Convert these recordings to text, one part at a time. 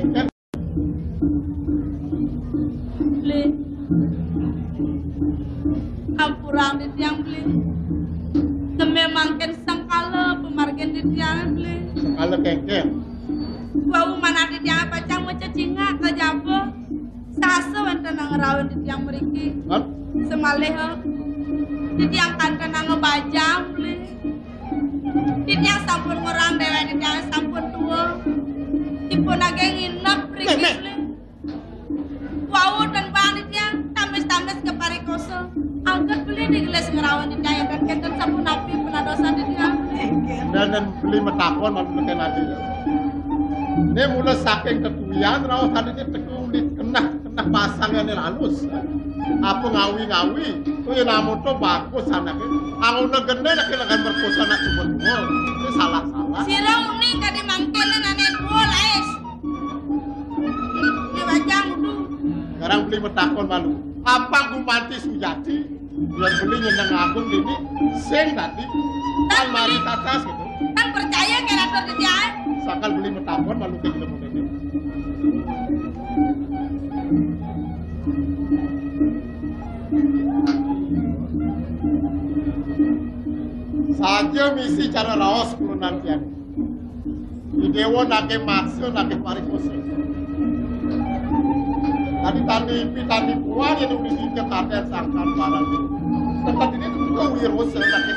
Kan beli ampurang di tiang beli memangkin sangkala pemargen di tiang beli kalau kengkeng gua mana di tiang pacang mau cacinga ke jabo sasa wenten ngerawan di tiang meriki kan semaleh di tiang kanten ngebajam beli di tiang sampun ngorang dewe di tiang sampun tua dipun age nginep meriki beli wow dan bang di tiang tamis-tamis ke parikoso angkat beli di gelas ngerawan di tiang dan kenten sampun api penadosa di tiang dan beli metakon malu neken aja ini mulai saking ketuyan rawa tadi ini tekulit kena pasangnya ini halus apa ngawi itu yang namun tuh bagus anaknya aku negene lagi berpuasa anak cuma dua ini salah sirong nih gak dimangkinin aneh dua es ini bajang udah sekarang beli metakon malu apa Gumanti Sujati yang beli nyeneng agung ini sing tadi kan mari tatas gitu kan percaya kira di tiang sakal beli metakon malu kayak gitu ini saja misi cara raos kurunan kian idewo nake maksud nake parikoso tadi puan yang udah ke kader sangkan barang tempat ini tuh juga wirose nake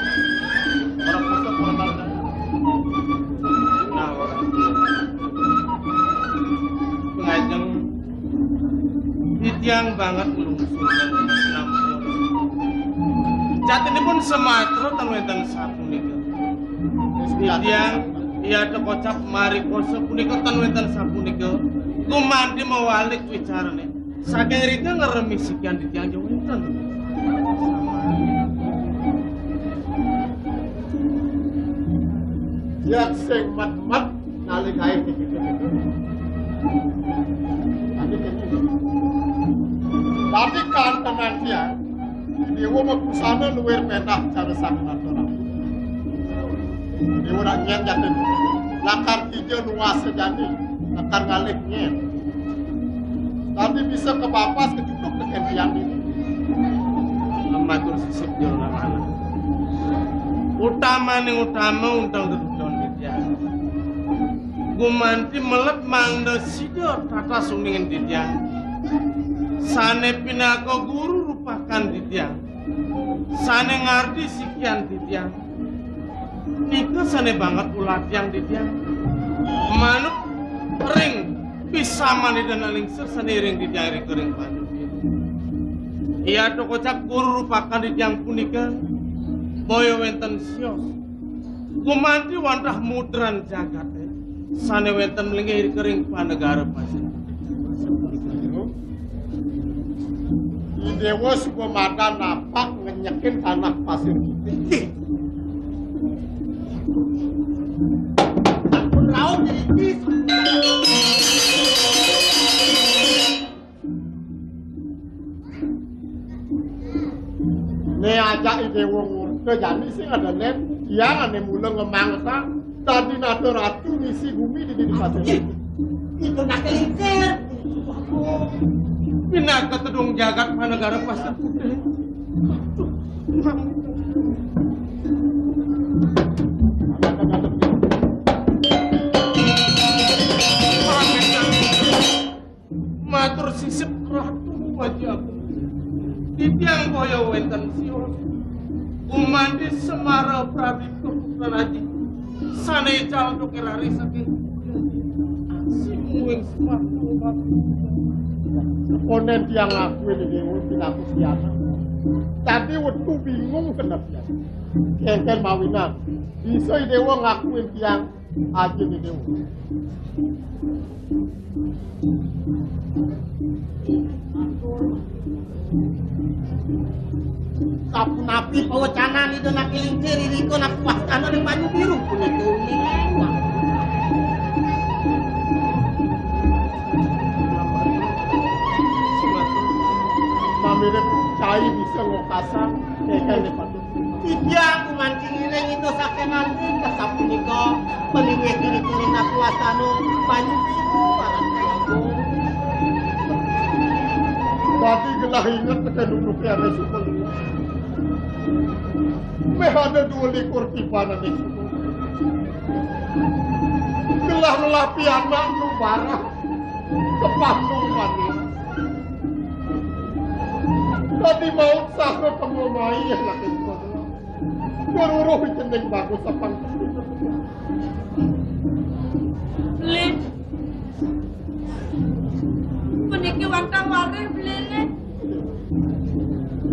orang koso kurunan nah orang pengajeng hitiang banget melungsurkan jatine pun sematro tanwetan satu nika. Hitiang iya tekocap mari koso punika tanwetan sapunika Gumanti mawalik wicarane saking rika ngeremisikian di tiang jawinten ya sing mat nalik ae gitu tapi kan tenang dia dewa makusana luwer penak cara sang natural dewa nak nyen jaten lakar tiga luas sejati lakar ngalik nyen tapi bisa ke bapas kejuduk dengan tiang ini amatur sisip jolan anak utama undang gedudon hitiang Gumanti melep mangda sido tata sungingin hitiang sane pinaka guru rupakan titiang sane ngardi sikian titiang nika sane banget ulat yang titiang manuk ring bisa mani dan alingsir sane ring titiang ring kering panjang iya tokocak guru rupakan titiang punika boyo wenten sios Gumanti wantah mudran jagat sane wenten melingkir kering panegara pasir dewa sebuah mata napak ngenyekin tanah pasir kita. Ampun raut jadi ini ajak dewa ngurke jadi sih ada nem yang ane mula ngemangsa tadi nato ratu misi bumi di pasir itu nak kelingkir pinaka tedung jagat panegara pasir putih. Matur sisip ratu wajah di tiang boyo wenten sios Gumanti semara pradipto putranaji sane cal dokerari saking simuing sematu Konen dia ngakuin di dewa bilaku siapa tadi waktu bingung kenapa kengkel mawinan bisa dewa ngakuin tiang aja di dewa kapu napi pawacanan itu nak kelingkir iriko nak puas tanah di banyu biru pun itu mewah mamire cai bisa ngokasa kengkel di patu tidak aku mancing ireng itu sakengan Sapunika meliwih diri kulina kuasano banyu biru aran Prabu. Tadi gelah ingat tekan dulu ada suku. Mehada 22 tibanan di suku. Gelah melapi anak nu barah kepandung manis. Tadi mau sakro temu mai yang laki sekolah. Gururuh jeneng bagus apang. Beli. Puniki warta-warih beli.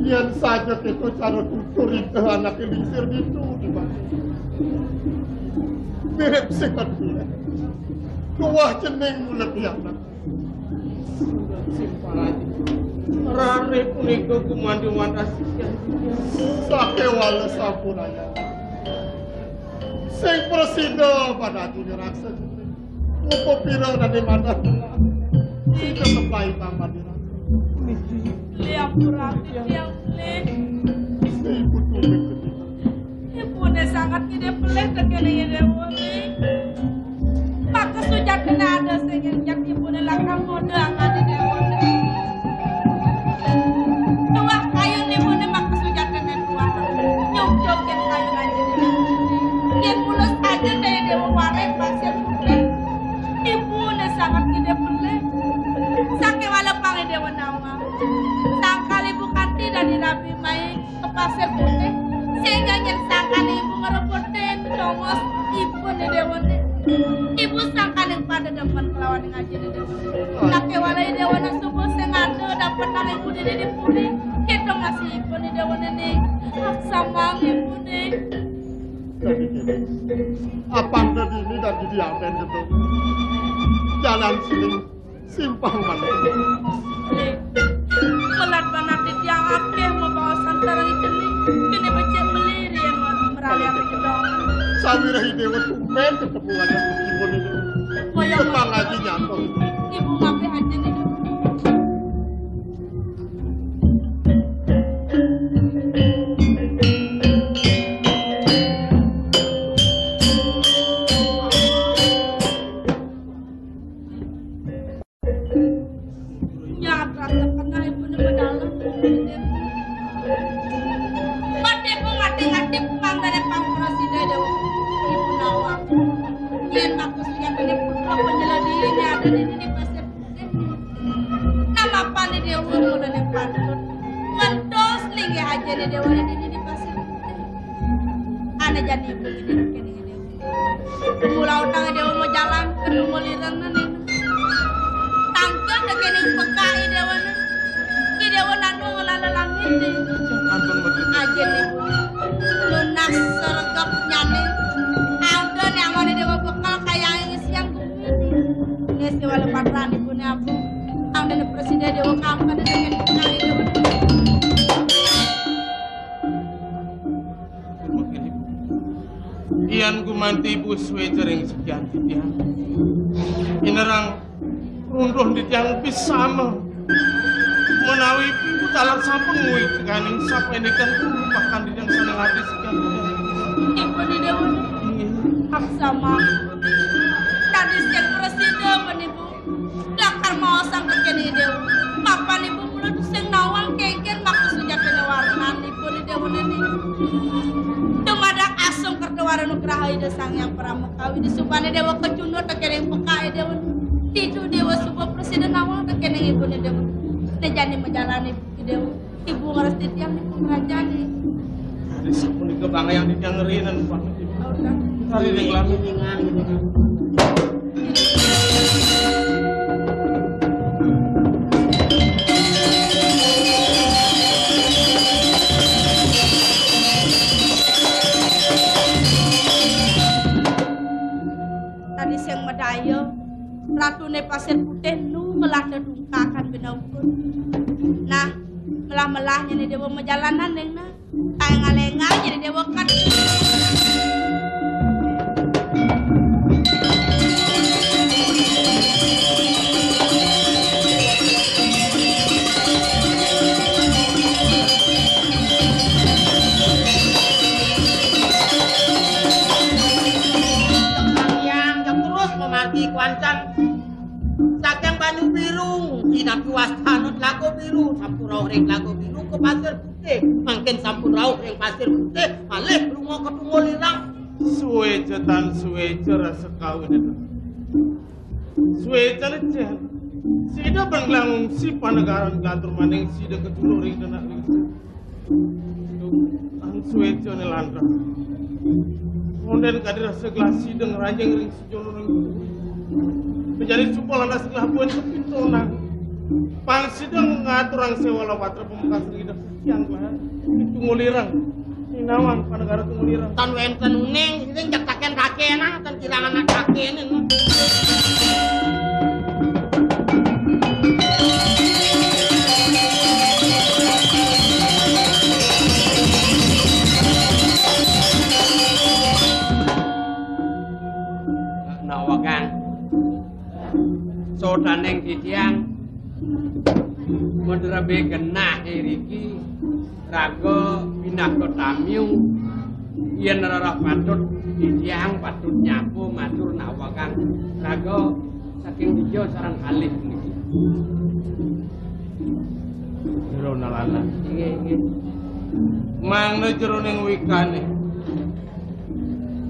Yang saja itu cara tutur itu anak lingsir itu gimana? Mirip sekat dia. Dua jeneng lebih anak. Simpang aja. Rare punika kumanduan asian. Sake wala sampuraya. Sing presida pada diri raksa jeneng. Upo pira dari mana? Tidak kepai tambah diri. Beli ampura, yang beli. Ibu tuh Ibu udah sangat tidak pelih tekene ide woni. Maka sujat kena ada sengenjak ibu udah lakam mode angkat ide woni. Tua kayu ibu udah maka sujat kena tua. Nyok-nyok kan kayu aja ide woni. Kian mulus aja dari dewa warai pasir putih. Ibu udah sangat tidak pelih. Sake wala pangi dewa nawa. Sangkal ibu kanti dari Nabi Mai ke pasir putih. Sehingga sangkan ibu ngerepotin comos ibu nih dewane. Ibu sangkan yang pada depan kelawan yang aja nih dewane. Sake walai dewane subuh sengade dapat nang ibu di puli. Kita ngasih ibu nih dewane nih. Sama ibu nih. Jadi gini, apang tadi ini dan didiamen gitu. Jalan siling simpang mana? Melat banget di tiang akeh mau bawa santarang itu nih. Kini becek meliri yang merayap ke dong. Sawira hidewa tumen ketemuan yang ibu ini. Kepang aja nyantol. Ibu ngapain aja nih. Ian gumanti ibu suwe jering sekian titian. Inerang runduh di tiang pisama. Menawi ibu talak sampeng ngui kaning sapa ini kan lupakan di yang sana ngadi sekian titian. Ibu di dewa hak sama. Tadi siang presiden penipu. Lakar mau sang kekini dewa. Papan ibu mulut sing nawang kengken maku sejak kena warnan ibu di dewa ini. Tumadak asung kertawara nugraha ide sang yang pramukawi di supane dewa kecuno tekeneng peka dewa tidu dewa sebuah presiden awal tekeneng ibu dewa nejani menjalani dewa ibu ngaras titiang ibu ngerajani Ada sapun di kebangga yang ditiang ngerinan banget ibu. Hari ini ngelami Ratune pasir putih nu melah dedungkakan benaupun. Nah, melah-melahnya nih dewa majalanan neng nah. Kayak ngalengan jadi dewa kan. iki kuancan saking Banyu Biru inapi wastana Tlaga Biru sampun rawuh ring Tlaga Biru ke Pasir Putih mangken sampun rawuh ring Pasir Putih malih lunga ke Tungulirang suwe rasa kawin itu suwe jan sida banglang si panagaran gatur maning sida kedulur ring denak ring ang suwe ne landra monden kadir segelas sida ngeranjeng ring sejono ring menjadi supol anda setelah buat kepintona pang sida ngatur ang sewala patra pemekas ring sekian lah itu ngulirang Inawang panegara Tungulirang. Tan wenten uning sing cetaken kakenan tan kilangan kakenen. Nawakan. Sodaneng titiang moderabe genah iriki raga pindah ke Tamiu yen rarah patut titiang patut nyapu matur Nawakan raga saking dijo sareng kalih niki. Jero nalala. Nggih. Mangna jero ning wikane.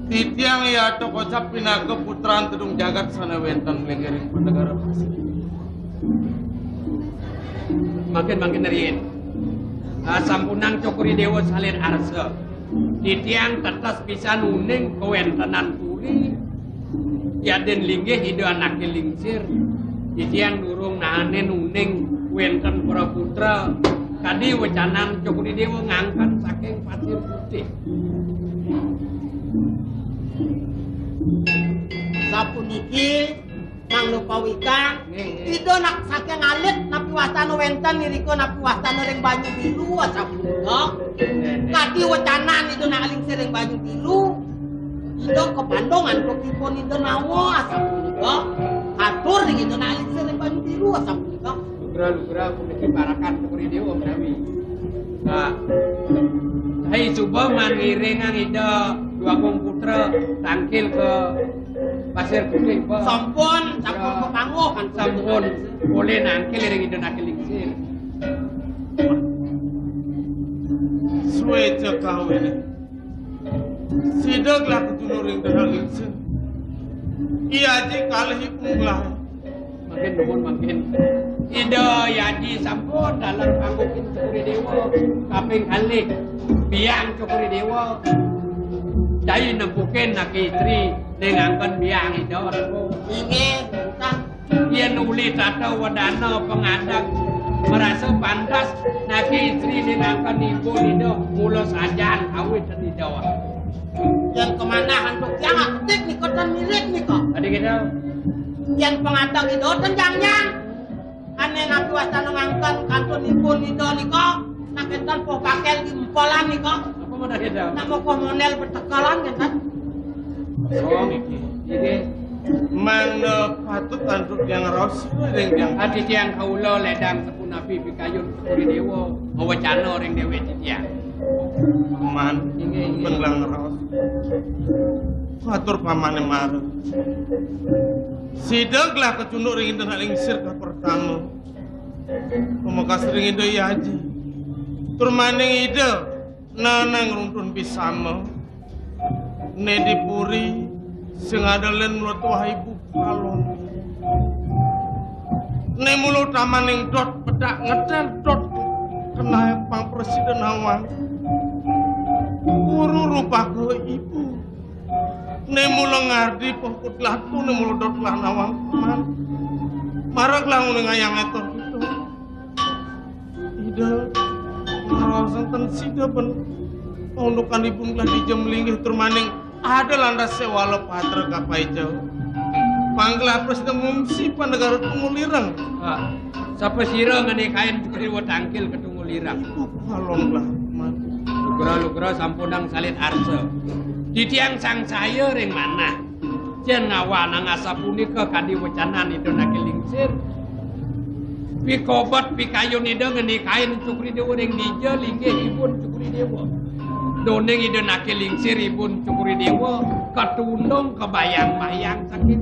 Titiang ya to kocap pinaga putran Tudung Jagat sana wenten lengering panegara Pasir. Makin riyen. Sampunang Cokuri Dewa salin arsa. Titiang tetes pisan uning kewentenan puri. Yaden linggih ide anake lingsir. Titiang durung nahanen uning wenten para putra. Kadi wecanan Cokuri Dewa ngangkat saking Pasir Putih. Sapuniki manglo pawika ido nak saking alit napi wastana wenten niriko napi wastana ring Banyu Biru sapunika kadi wecanan ido nak lingsir ring Banyu Biru ido kepandongan kokipun ido nawa sapunika atur ring ido nak lingsir ring Banyu Biru sapunika Lugra puniki parakan Cokuri Dewa menawi hai coba mangiringang ida dua komputer tangkil ke Pasir Putih po. Sampun kepanguhan sampun boleh nangkil ring ida nakil lingsir. Suwe kawin. Sidog lah kedulur ring denak lingsir. Iya ji kalih punglah. Makin ida yaji sampun dalam panggokin Cokuri Dewa kaping kalih biang Cokuri Dewa dai nempuken nak istri nengangkan biang ida rago inge bukan yen uli tata wadana pengadang merasa pantas nak istri nengangkan ibu ida mula sajan awit dan ida yang kemana hantuk yang aktif nih kok dan milik nih kok tadi kita yang pengadang itu tenjangnya aneh nabi wastana ngangkan kantun ibu nih kok nak kentan poh pakel di empolan nih kok apa mau kita nak mau komunel bertekalan kan oh iki Mangna patut tanduk yang ros ring yang ati tiang kaula ledang sepun api pikayun Cokuri Dewa mawacana ring dewe titiang man benglang ros fatur pamane mar sideg lah kecunduk ring denak lingsir ka pertama pemekas ring ido yaji tur maning ide nanang runtun pisama ne dipuri sing adalen mulut wahai ibu kalon ne mulut tamaning dot pedak ngedel dot kena pang presiden awang guru rupa ke ibu ne mulut ngardi pokut latu ne mulut dot lah nawang teman marak lah ngune ngayang etor itu ide ngerosang ten sida ben undukan ibu nglah di jemlinggih turmaning ada landas sewala patra kapai jauh pangglah presiden ngungsi panegara Tungulirang siapa sira ngene kain Cokuri Dewa tangkil ke Tungulirang kalong lah lugra sampunang salin arsa ditiang sang saya ring mana jen ngawana ngasa punika kadi wecanan itu nakil lingsir pikobat pikayun itu ngene kain Cokuri Dewa ring dija linggih ibun Cokuri Dewa doneng ide nakil lingsir ibun Cokuri Dewa ketundung kebayang-bayang sakit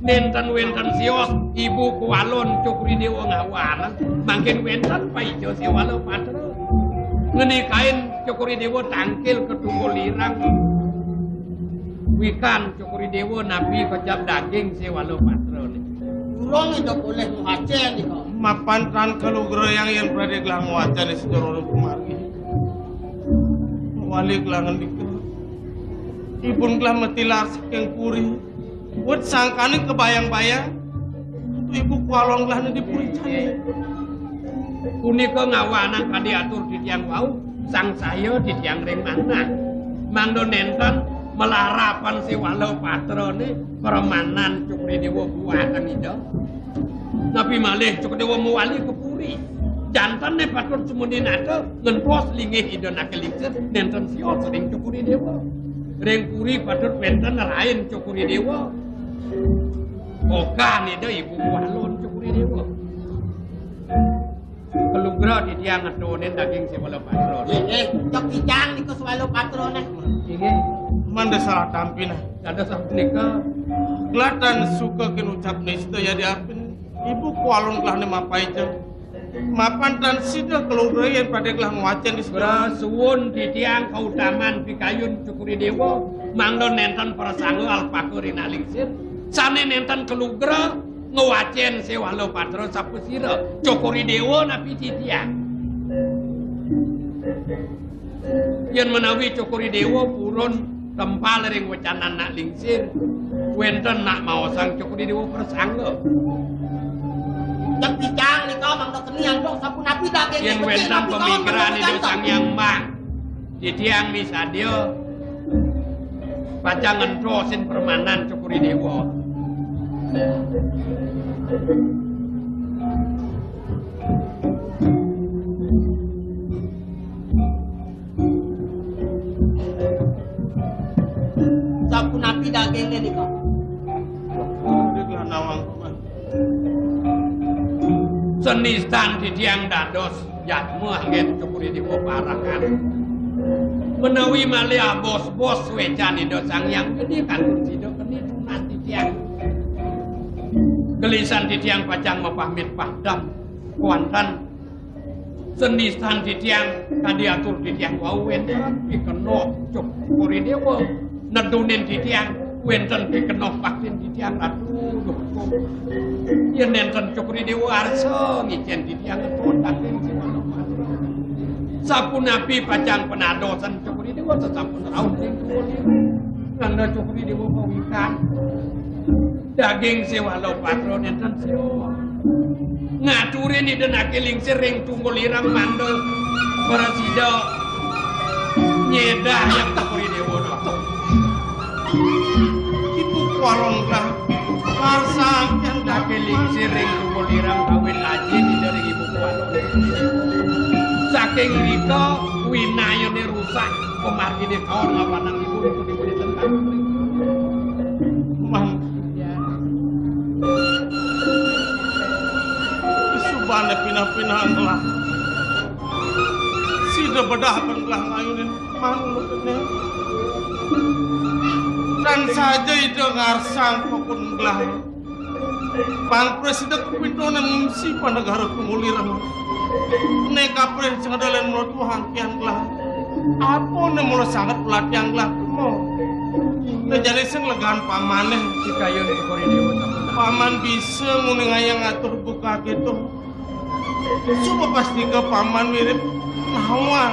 Nenten wenten sios ibu kualon cukri dewa ngawanan mangkin wenten paijo siwalo patra ngenikain cukri dewa tangkil ketunggul lirang wikan cukri dewa nabi kecap daging siwalo patra Durung itu boleh ngacen nih mapan tan kalugra yang berada gelang wacan di sedorong kemari wali gelangan dikit ibun gelang metilar saking puri buat sangkane kebayang-bayang untuk ibu kualong gelang di puri cani punika ngawanang kadiatur di tiang wau sang saya di tiang ring mana mangdo nenten melarapan si walau patrone permanan cukri dewa buatan itu tapi malih cukri dewa muwali kepuri jantan ne patut sumundin ada ngenpos lingih idon akelingsir nenten siot sering cukri dewa ring puri patut wenten lain cukri dewa okan itu ibu walon cukri dewa kelugra di tiang ngedonen daging si walau patrone cok kijang nih ke walau patrone ini manda salah tampina ada sabnika kelatan suka kenucap nista ya diapin ibu kualong gelang ni mapai je mapan dan sida kelugra yang pada gelang wacan di sebelah berasuun di tiang kautaman pikayun cukuri dewa mangdo nenten persanggo alpakurin alingsir sane nenten kelugra ngewacen sewalo patro sapusira cukuri dewa napi di tiang yang menawi cukuri dewa purun tempal ring wacanan nak lingsir wenten nak mau sang cukuri dewa persanggo cok kijang nih kau mang dokter niang dong sapu napi daging yang wenten pemikiran itu sang yang mang di tiang misadio pacangan trosin permanan cukuri dewa sapu napi dagingnya nih kau dia gelang nawang senistan di tiang dados jatmu angin cukuri dewa parakan menawi malia bos-bos wecan itu sang yang gede kan sido keni tunas di tiang gelisan di tiang pacang mapahmit pahdam kuantan senistan di tiang kadiatur di tiang wau wenten pikeno cukuri dewa nedunin di tiang wenten pikeno vaksin di tiang aduh yen nenten cukri dewa arsa ngicen di tiang ngetun daging si walau patro sapunapi pacang penadosan cukri dewa sesampun raun ring kulit nganda cukri dewa pawikan daging si walau patro nenten sio ngaturin iden akeling sering tunggul irang mandel parasida nyedah yang cukri dewa nopo ibu kualong gelang marsang yang dakeling sering tunggul irang kawin laji di dari ibu kualong saking rika winayone rusak pemargi di kawan ngawanang ibu di tentang man isubane pinah-pinah gelang sida bedah kan gelang ngayunin man luketnya dan saja itu ngarsang pokon gelang pan presiden kepintonan ngimsi pada negara kumuliran neka pres ngadalan mulut Tuhan kian gelang apa ne mulut sangat pelatihan gelang mau jadi sing legaan pamaneh sikayun cukuri dewa paman bisa ngayang ngatur buka gitu coba pasti ke paman mirip nawa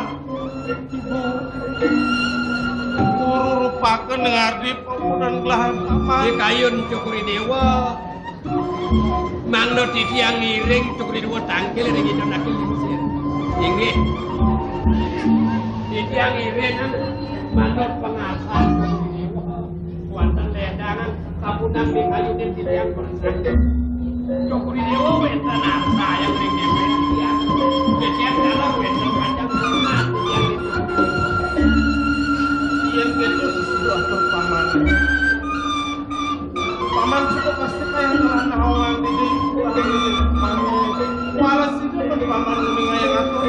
guru rupakan dengar di pemudan gelahan paman sikayun cukuri dewa mangdo di tiang ngiring cukuri dewa tangkil ring itu nakil lingsir inggih di tiang ngiring mangdo pengasal cukuri dewa kuantan ledangan sapunang di kayu dan di tiang persanggo cukuri dewa wenten asa yang ring di tiang kecian dalam wenten panjang sunat di tiang itu yang gitu sesudah paman paman juga pasti kayak telah nawangan di walas itu kan paman ngayang ngatur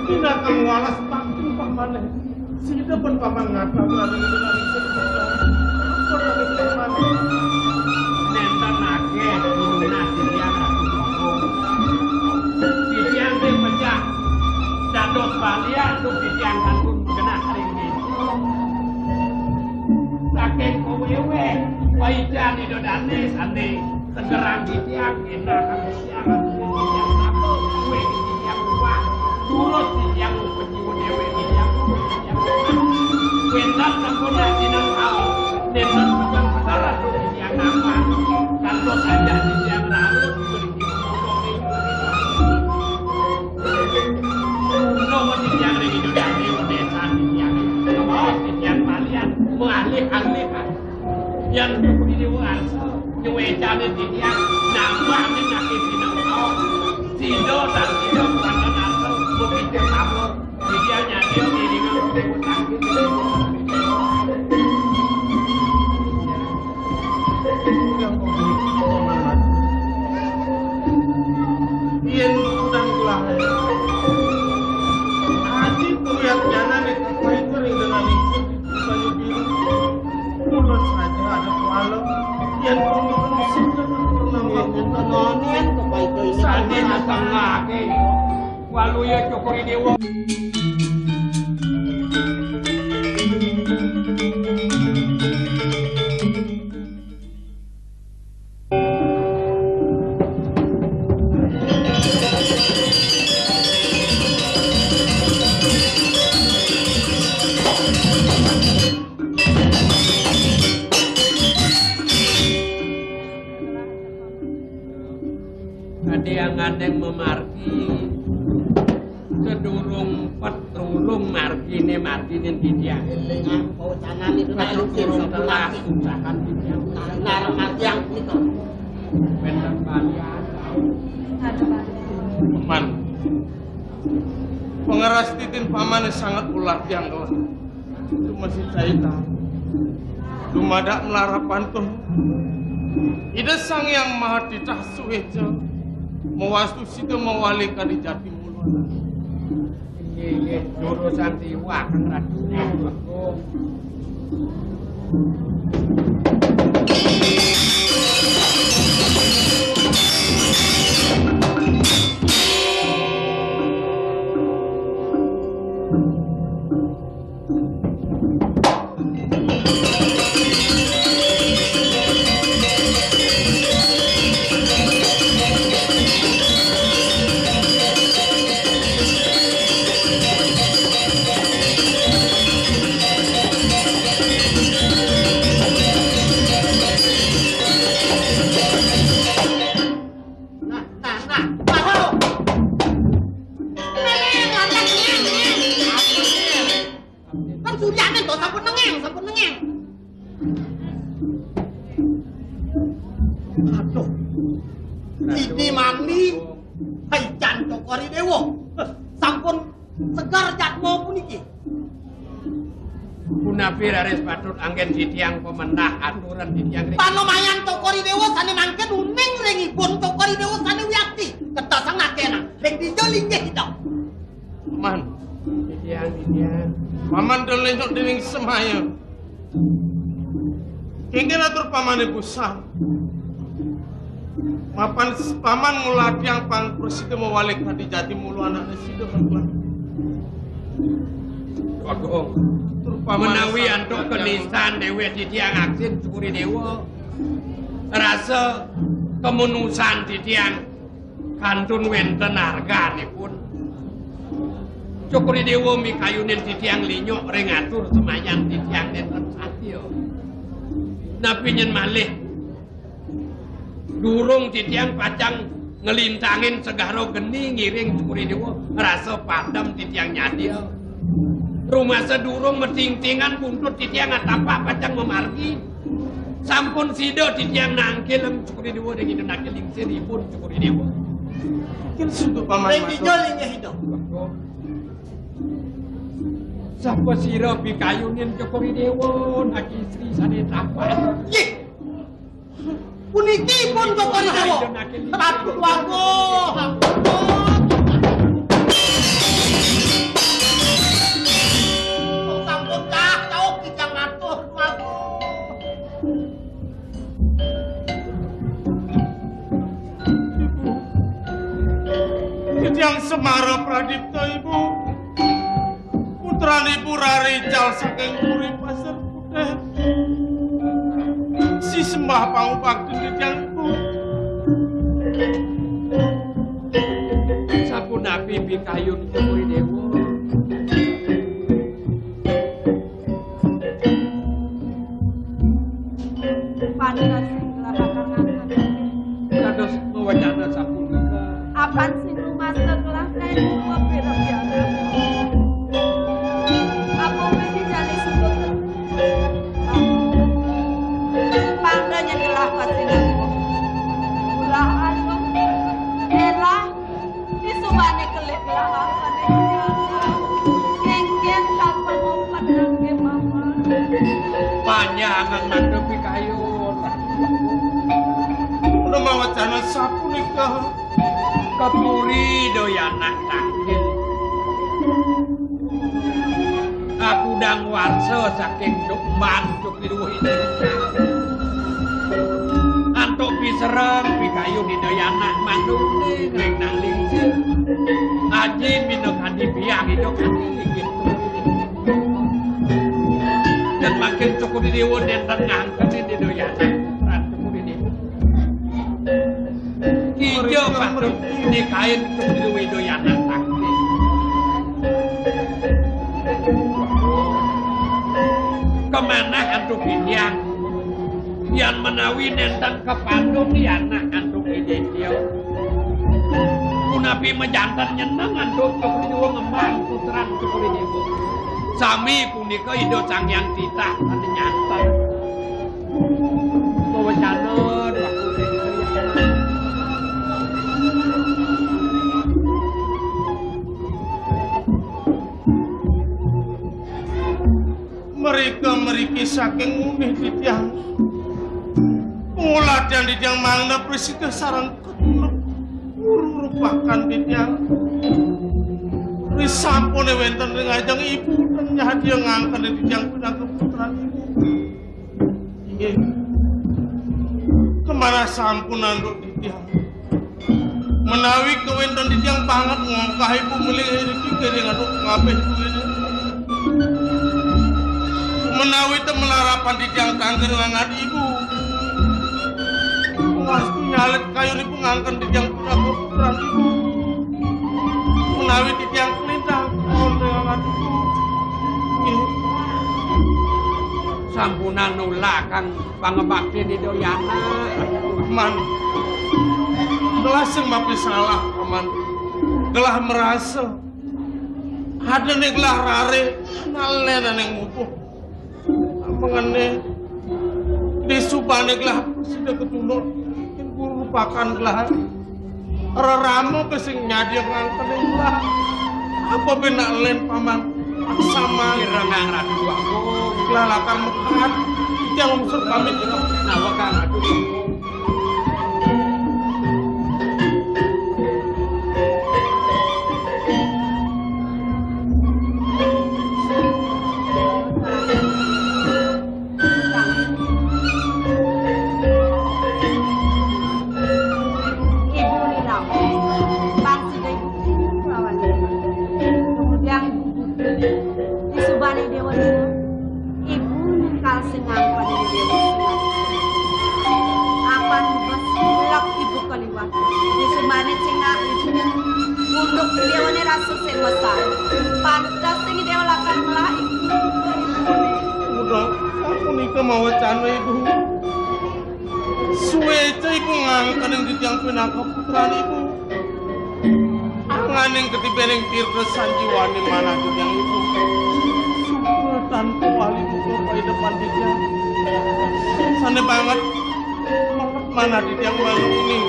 tidak akan walas pasti paman sida pun paman ngatur ada di dalam nenten tuh titiang kantun kena ring itu. Saking kowewe, waijan itu dane sane segerang titiang enak kan titiang apa, kue titiang lupa, turut titiang lupa jiwa dewe titiang Wendan sempurna sinang kau, dengan pegang pedara tuh titiang nama, kantor saja titiang lalu beri nomor titiang ring itu dane desa titiang, nomor titiang malian mengalih-alih yang di dewasa. Nyuecane titiang nambah ning nakit sinang kau sido dan sido bukan asal berpikir kamu titiang nyadir diri kamu utang Yen udang gelah Haji kulihat jana nek apa itu ring dengan ikut banyu biru mulus saja ada malam yang sudah pernah Nonen kebaikan ini. sandi setengah ke walu ya cokori dewa ada yang ngadeng memarki sedurung petrulung margine titiang Dengan kawacanan itu nak petrulung telah usahakan titiang narang yang itu. bentang balian Paman pengeras titin paman sangat ulat yang gelah itu masih saya tahu Dumada melara pantuh ida sang yang maha ditahsu eja mewastu situ mewali kadi jati mulu iya jurusan tiwa kang radune Bagong Kan surianen toh sampun nengeng. Aduh. Ini mami hai jan cokori dewo. Sampun segar jatmo puniki. punapir aris patut anggen titiang pemenah aturan titiang Panomayan cokori dewo sane mangken uning ringipun cokori dewo sane wiakti. Ketasang nakena. Ring dijoling hidang. Paman titiang paman dolenyok dening semaya kengken atur paman ibu sang mapan paman ngulati yang pang presiden mewalik hati jati mulu anaknya sido kan Bagong menawi antuk kenisan dewe titiang aksin syukuri dewa rasa kemenusan titiang kantun wenten harganipun syukuri dewa mikayunin titiang linyok ring atur semayan titiang nenten satya napi nyen malih durung titiang pacang ngelintangin segaro geni ngiring syukuri dewa rasa padam titiang nyadia rumah sedurung meting-tingan buntut titiang atapak pacang memargi sampun sido titiang nangkil syukuri dewa dengan nangkil lingsiripun syukuri dewa mungkin sungguh paman Ring dijoling hidang. Sapa sira bikayunin Cokori Dewa nak istri sane tapan. Ye. Puniki pun cokori dewo. Tapi wago. Sampun cah cauk kijang atuh wago. Kijang Semara Pradipta ibu Putranipun Rarical saking Puri Pasir Putih. Si sembah pangubakti Didyangipun. Sapunapi pikayun Cokri Dewa. Pandas singlah bakal ngangkat. Kados mewacana sapunika. Apan sing lumasak lah kae kulo pira-pira. Apa wedi jane sebut. Pandanya gelah pasingan. Ulah anu. Elah disubane kelih lahane. Kengken tanpa ngumpat nangge mama. Panjangan mandhep pikayun. Udah mawacana sapunika. Kepuri doyanak tangkil. Aku dang warsa saking Dukman Cokri Dewa ini. Antuk pisereng pikayun di doyanak mandune ring nang lingsir. Aji minok hadi biang hidup hadi gitu. Dan makin Cokri Dewa nenten ngangkeni di doyanak putra Cokri Dewa. Ijo patut nikahin Cokri Dewa doyanak tangkil. Kemana antuk bidiang yang menawi nenten kepandung anak antuk ideal. Kunapi mejantan nyeneng antuk Cokri Dewa ngembang putra Cokri Dewa. Sami punika ido Sang Hyang Titah anu nyanten. Mawacana waktu meriki saking unih Didyang. Penguladian Didyang mangna presida sareng ketunup rupakan Didyang. Risampune wenten ring ajeng ibu dan nyahdia ngangken Didyang pinangka putran ibu. Inggih. Kemana sampun anduk Didyang. Menawi kewenten Didyang banget ngongkah ibu milih iki kene anduk kabeh duwene. Menawi temelarapan Didyang tangger ngangat ibu. Wastu nyalet kayun ibu ngangken Didyang pinangka putran ibu. Menawi Didyang kelintang ngangat ibu. sampunan nulak kang pangebakti di doyana. Man, gelah sing mapi salah, Paman. Gelah merasa ada nih gelah rare nalen neng mupuh. Mengene disubane gelah sudah ketulur mungkin guru lupakan gelah reramu kesing nyadi ngangken gelah apa bena len Paman sama Irengang ratu aku gelah lakar mekat yang unsur pamit nawa kang ratu ketibening tirta sanjiwani mana yang itu tanpa wali muka pada depan dia sana banget mana yang malu ini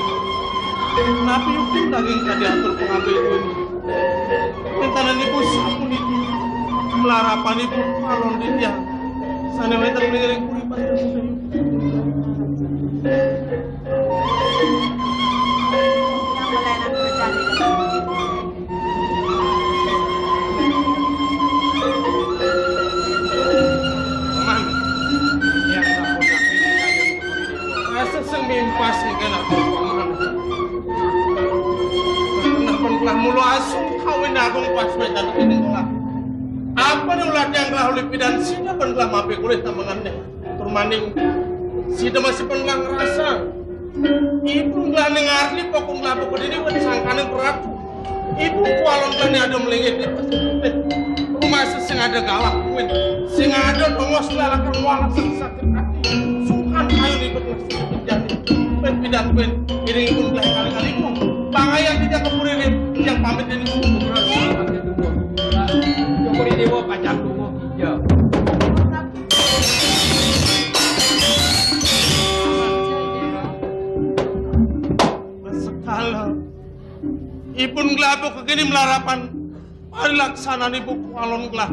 nabi hukum daging tadi atur pengambil ini tentanan ibu sapun itu melarapan ibu alon dia sana wetan mengiring puri pasir sudah pas ni kan aku Paman. Kenapa kelah mulu asung kawin agung pas wetan ini lah. Apa nih ulah yang gelah oleh pidan sida pun gelah mape kulit tamangannya. Turmaning sida masih pun gelah ngerasa. Ibu gelah nengarni pokok gelah pokok ini bukan disangkanin berat. Ibu kualon kan ada melengit di rumah sing ada galak kuin, sing ada dongos lalakan walak sakit hati. Sukan kayu ribet masih terjadi. Pidan kuin ini pun gelah kali-kali pun. Bangayang tidak kemudian yang pamit ini Cokori Dewa pacang tunggu hijau. Sekala Ibun gelabo kegini melarapan Parilaksana ibu kualon gelah.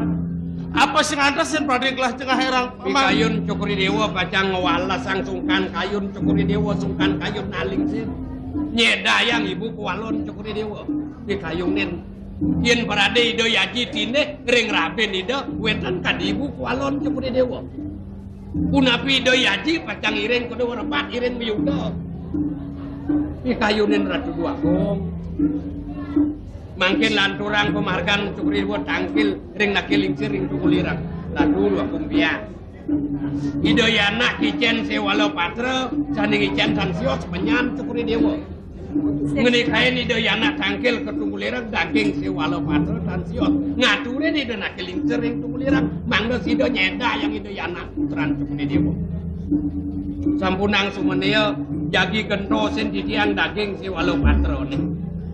Apa sing ada sen pradhe gelah tengah herang Kayun Cokori Dewa pacang ngawalas sang sungkan kayun Cokori Dewa sungkan kayun naling sin. Nyedayang ibu kualon Cokori Dewa. Di kayunin yen parade ido yaji tine ring raben ido wetan kadibu kualon Cokori Dewa. Unapi ido yaji pacang iring kudu repat iring miyuda. Di kayunin Ratu Dua Gong. Mangkin lanturang pemargan Cokori Dewa tangkil ring nakilingsir ring tukulirang. Ladu dua kumpia. Ido yana kicen sewalo patra saning icen san sios penyan Cokori Dewa. Ngene kae ido yana tangkil ke tukulirang daging sewalo patra dan sios. Ngaturin ido nakilingsir ring tukulirang mangda sido nyeda yang ido yana putran Cokori Dewa. Sampunang sumeneo jagi kento sen ditiang daging sewalo patra nih.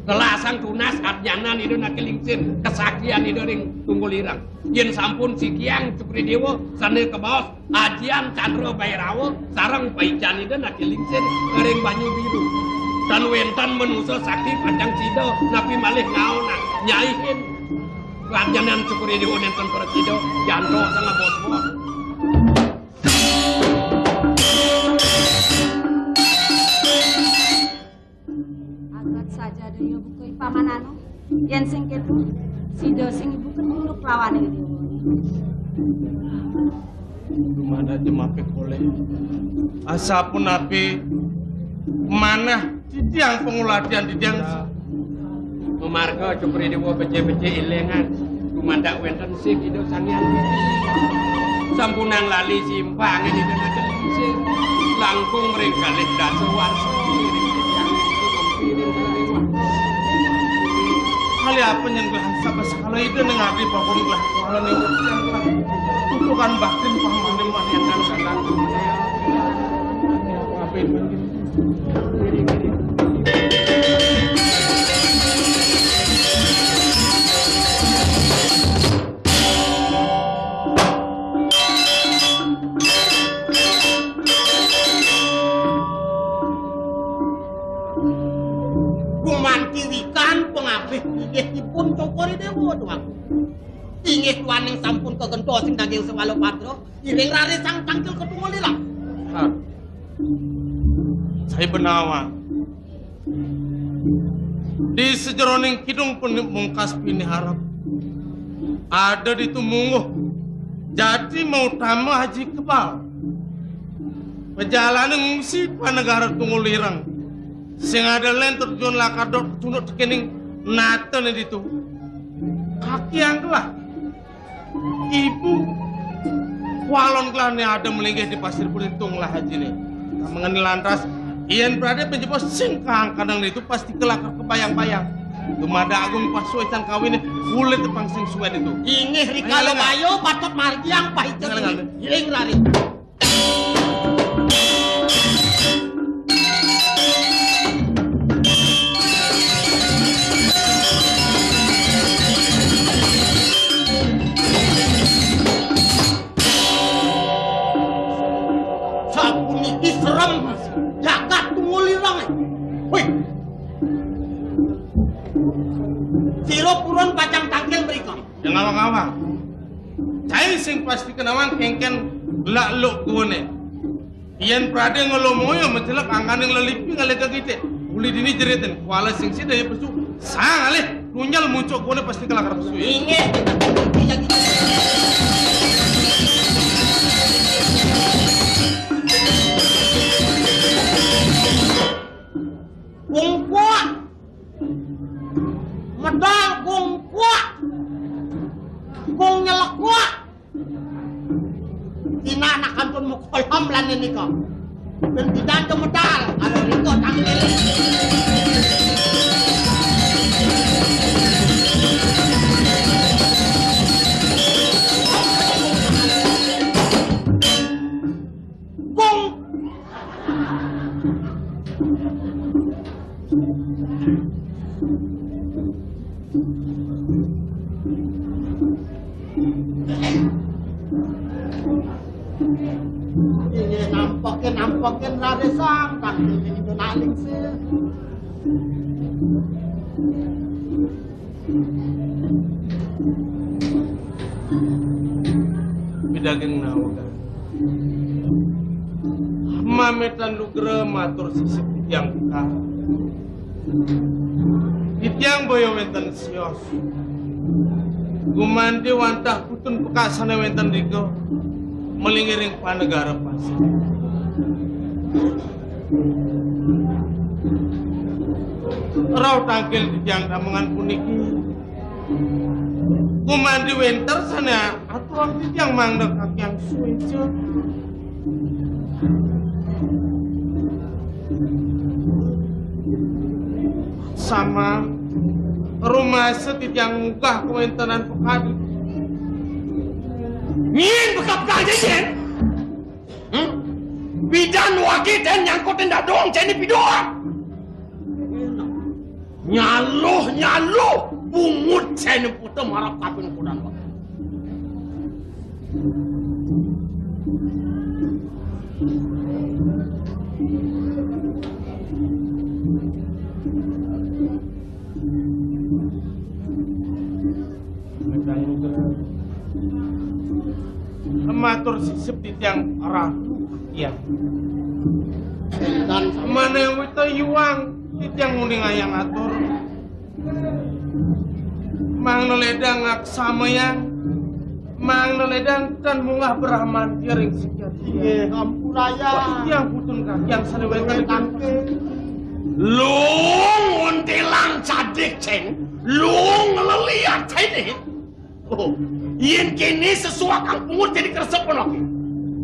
Kelasang tunas adnyanan ido nakilingsir kesaktian ido ring tunggulirang. Yen sampun sikiang Cokori Dewa sane kebaos ajian Candra Bairawa sareng paican ido nakilingsir ring banyu biru. Dan wentan menusa sakti panjang sido napi malih ngaonan nyaihin adnyanan Cokori Dewa nenten persido janto sang bos-bos. Saja daya buku pamanano yen sing ketu sida sing ibu ketuluk lawane dewa. Dumada di mape kole. Asapun api manah titiang penguladian titiang Memarga Cokori Dewa bece-bece ilengan dumada wenten sing ido sangyan. Sampunang lali simpang ido nakilingsir langkung ring kalih dasawarsa iring titiang itu kompiring. kali apa yang gelah sabas kalau itu nengadi pokok gelah kalau nih yang gelah tutukan batin paham mana yang kan sangat apa ini pun Cokori Dewa tuang. Ingih tuan yang sampun kegento sing daging sewalo patro, iring rare sang tangkil ketungulirang. Saya benawa. Di sejeroning kidung pun mungkas pini harap. Ada di tumungguh. Jadi mau tamu haji kebal. Perjalanan ngungsi pa negara tungulirang. Sing ada lain terjun lakadot tunuk tekening Natan itu kaki yang gelah ibu kualon gelah nih ada melinggih di pasir Belitung lah haji nih mengenai lantas ian berada penjepos singkang kadang itu pasti kelakar kebayang-bayang Dumada agung pas suecan kawin kulit tepang sing suet itu ingih rikalo bayo patut margi yang pahit iring lari purun pacang tangkil mereka. Yang awang-awang. Cai sing pasti kenawan kengken lakluk gone. Iyan prade ngolomoyo mencelak angkan yang lelipi ngaleka gitu. Uli dini jeritin. Kuala sing si daya pesu. Sang alih. Nunyal muncul gone pasti kelakar pesu. Ingin. Kuat. Medal kung kuat kung nyelek Riko. Ben bidan medal kalau Riko tampil. Ini nampakin Raden Sang kan ini naling sih. Bidageng nawaga. Mametan lugra matur sisip yang buka. Itiang boyo wenten sios. Gumandi wantah putun pekasana wenten Riko. Melingiring panegara pasir. Rau tangkil di jang tamangan puniki. Kumandi winter sana atuang di jang mangda kakyang suwejo. Sama rumah setit yang mugah kuwentenan pekadi. Ngin bekap kaje jen. Bidan wakil dan nyangkutin dadong ceni pidoa. Nyaluh bungut ceni putem harap kapin kudan wakil. Matur sisip di tiang arah iya dan mana yang wita yuang di tiang nguning ayang atur mang neledang aksama yang mang neledang dan mungah berahman tiring sekian Iya, Hampuraya. yang putun kaki yang sana wetan kangke Lung untilang cadik ceng. Lung ngeleliat ceng. Oh, yen kini sesuatu kang pungut jadi keresep lagi.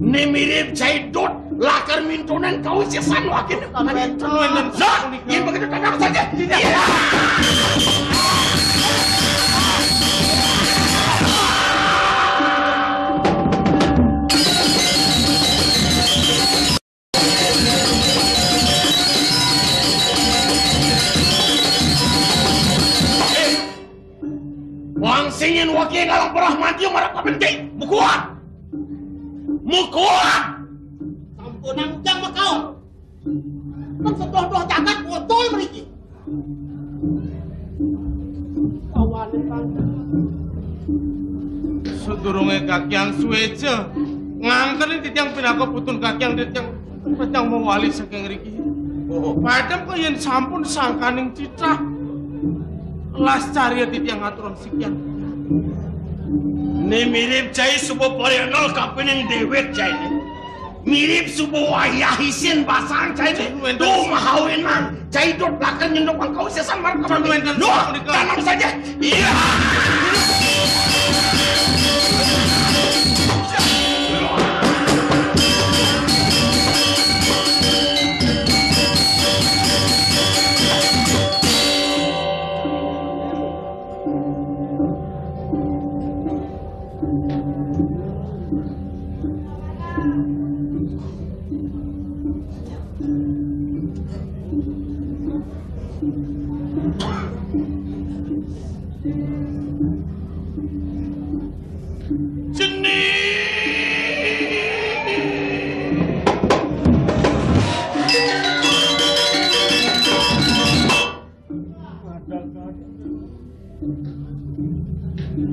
Ini mirip caidot lakar mintonan kau sesan wakil. Zah, yen begitu tanam saja. Iya. Wang singin wakil ngalang berahmati yang marah penting. Mukuat! Mukuat! Sampunang jang makau. Kan sedoh-doh jagat botol meriki. Kawanin bangga. Sedurunge kakyang suweja ngangkerin titiang pinaka putun kakyang titiang pecang mewali saking riki. Oh, padam kok yen sampun sangkaning citra. Las cari titiang aturan sekian. Ini mirip cai subuh polianol kapening dewek cai. Mirip subuh wayah isin basang cai. Tuh mahawinan cai dot belakang nyendok kau sesan marah kapan. Duh, tanam saja. Iya.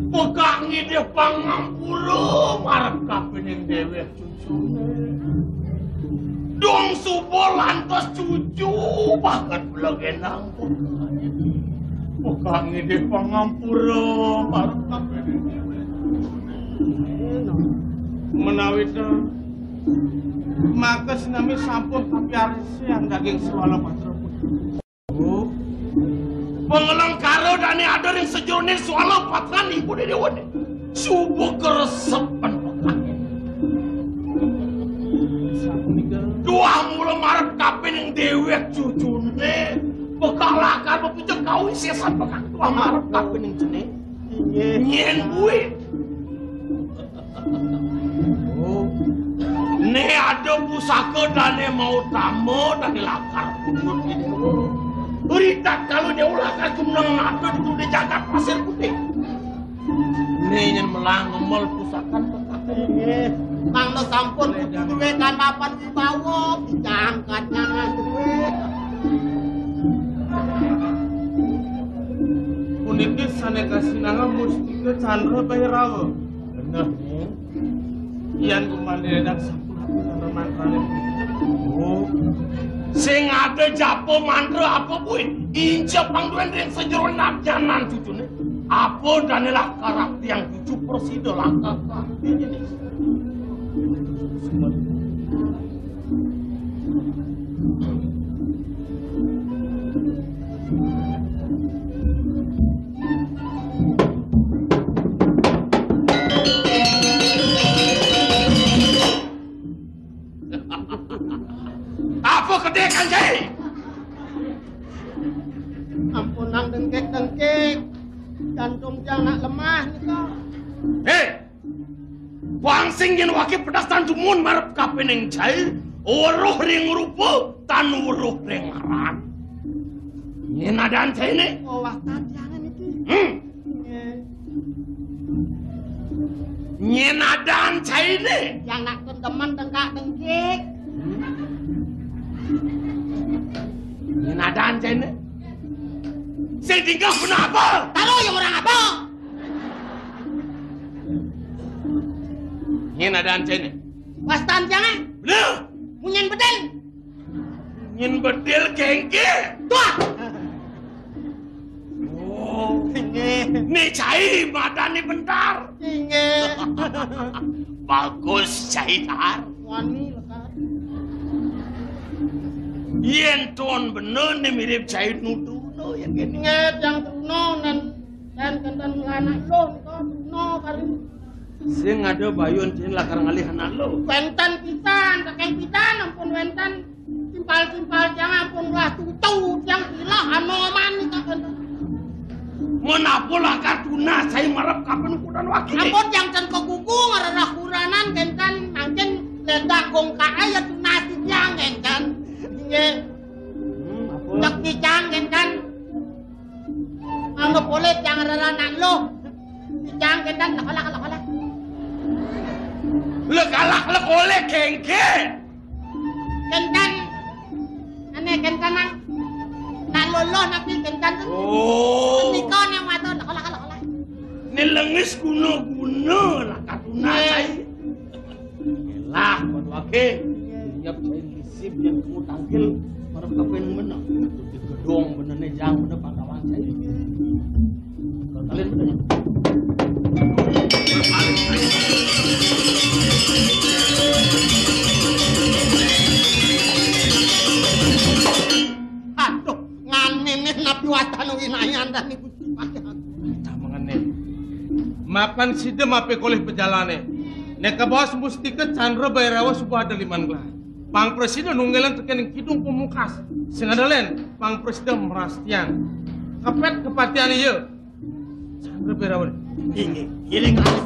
Pegangi dia pangampuro marap kapening dewek cucune. Dong subuh lantas cucu bahkan belagenang pegangi dia pangampuro marap kapening dewek Menawi maka sinami sampun tapi aresi yang daging swala patra putri. Oh, pengelang karo dani ada yang sejonin swala patran ibu de dewan. Subuh keresepan pegangi. Sampun Cek cucune bekalakan bepucuk kau sesan bekak tua marep kapening jeneng. Nyen buit. Oh. Ne ada pusaka dane mau tamu dan dilakar kunut ini. Beritat kalau dia ulahkan jumlah nado itu di jagat pasir putih. Ne nyen melang ngemol pusakan bekak ini. Mang lo sampun kudu duwe kan papan wibawa diangkat jangan duwe. Puniki saneka sinanga mustika Chandra Bhairawa. Bener nih. Iyan kumane dak sampun mantrane. Oh. Sing ade japo mantra apa kuwi? Injak pangduan ring sejero nabjanan cucune. Apa danilah karakter yang cucu presida langkah ini. Apa kedekan jai? Ampun nang dengkek-dengkek. Jantung jangan lemah nika. Hei! Wangsing yen wakil pedas tan jumun marep kapening jai, uruh ring rupa tan uruh ring ngaran. Yen adaan jai ne? Oh watan jangan iki. Yen adaan jai ne? Yang nak teman dengkak-dengkek. Yen adaan jai ne? Sing tinggal kenapa? Taruh yang orang apa? Yen adaan jai ne? Wastan jangan. Bener! Munyen bedel. Yen bedil kengke. Tua. Oh, Inge. ni jai madani bentar. Inge. Bagus jai tar. Wani lekat. Yen tuan bener ni mirip jai nuduno yang gini. Inge yang truno dan kendan lanak lo nika truno kali. Sing ada bayun cin lakar ngalih anak lo. Wenten pisan, kakek pisan ampun wenten. Simpal-simpal jangan ampun lah tutu yang gila anoman nika kendan. Menapo lakar tuna saya marap kapan ukuran wakil. Ampun yang can kuku ngarah kuranan kendan mangken ledak gong kaaya tunasi yang kendan. Inge. Cek picang kendan. Anggap boleh yang ngarah anak lo. Picang kendan lakala. Lekalak lekole kengke. Kendan. Ane kendan nang. Tak loloh nabi kendan tu. Oh. Nikon yang mata lakala. Ni lengis guna-guna lakar tuna saya. Elah kon wakil. Siap saya lisip yang kamu tangkil marap kapan menang. Di gedong bener ni jang bener pangkawan saya. Kalau kalian bener. Aduh, nganenih nabi watan winayan dan ibu pakai aku. Tak mengenai. Mapan sidem ape koleh pejalane. Neka bos mustika Chandra Bhairawa subah ada liman gelah. Pang presiden nunggelan tekening kidung pemungkas. Sing adalen pang presiden merastian. Kapet kepatian ieu. Chandra Bhairawa. Ini giring alis.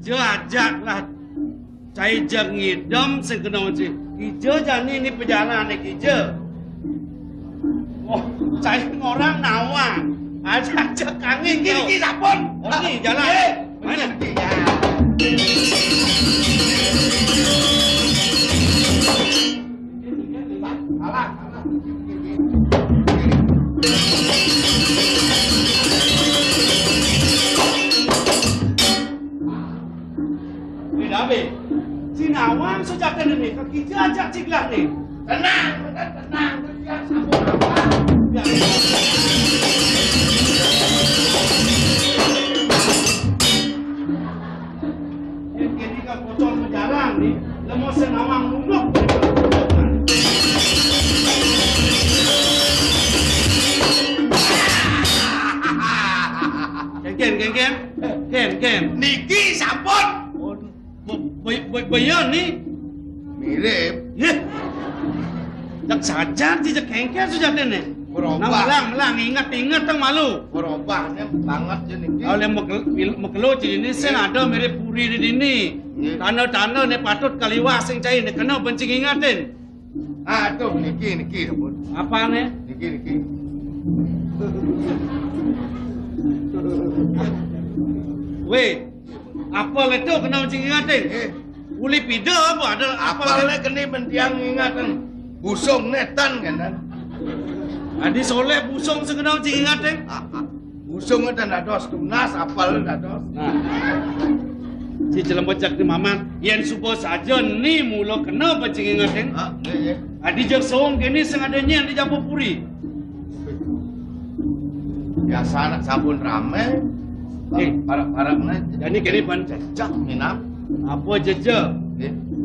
Ijo ajaklah cai jeng ngidam sing kena uji. Ijo jani ini perjalanan ijo. Oh, cai orang nawang. Ajak kangin Gini sapun. Oh, ni jalan. Mana? Ni Dabe. Si Nawang sejak ini kaki ajak ciklah ni. Tenang. Dia sabun apa? Ini kan bocor menjarang nih. Lemo senawang nunduk. Ken. Niki sampun. Bayan nih. Mirip. Ya. Jak saja tidak kengkel sudah nih. Berubah. Melang, ingat tang malu. Berubahnya banget ya niki. Oleh mekelo di ini sing ada mirip puri di sini. Tanah-tanah ne patut kaliwas sing cai ne kena bencing ingatin. Aduh niki sampun. Apa ne? Niki. Weh, apa itu kena bencing ingatin? Uli pida apa ada apa? Apalnya kena bentiang ingatan. Busung netan kan. Adi soleh busung sekenal cing ingatin. Busung itu dados tunas apal dados. Nah. Si jelam bocak di maman, yang supo saja ni mula kena bencing ingatin. Adi jak song kini sengadanya di Jambu Puri. Biasa anak sabun rame. Parah-parahnya. Jadi kini bancak. Jak minam. Apa jejak?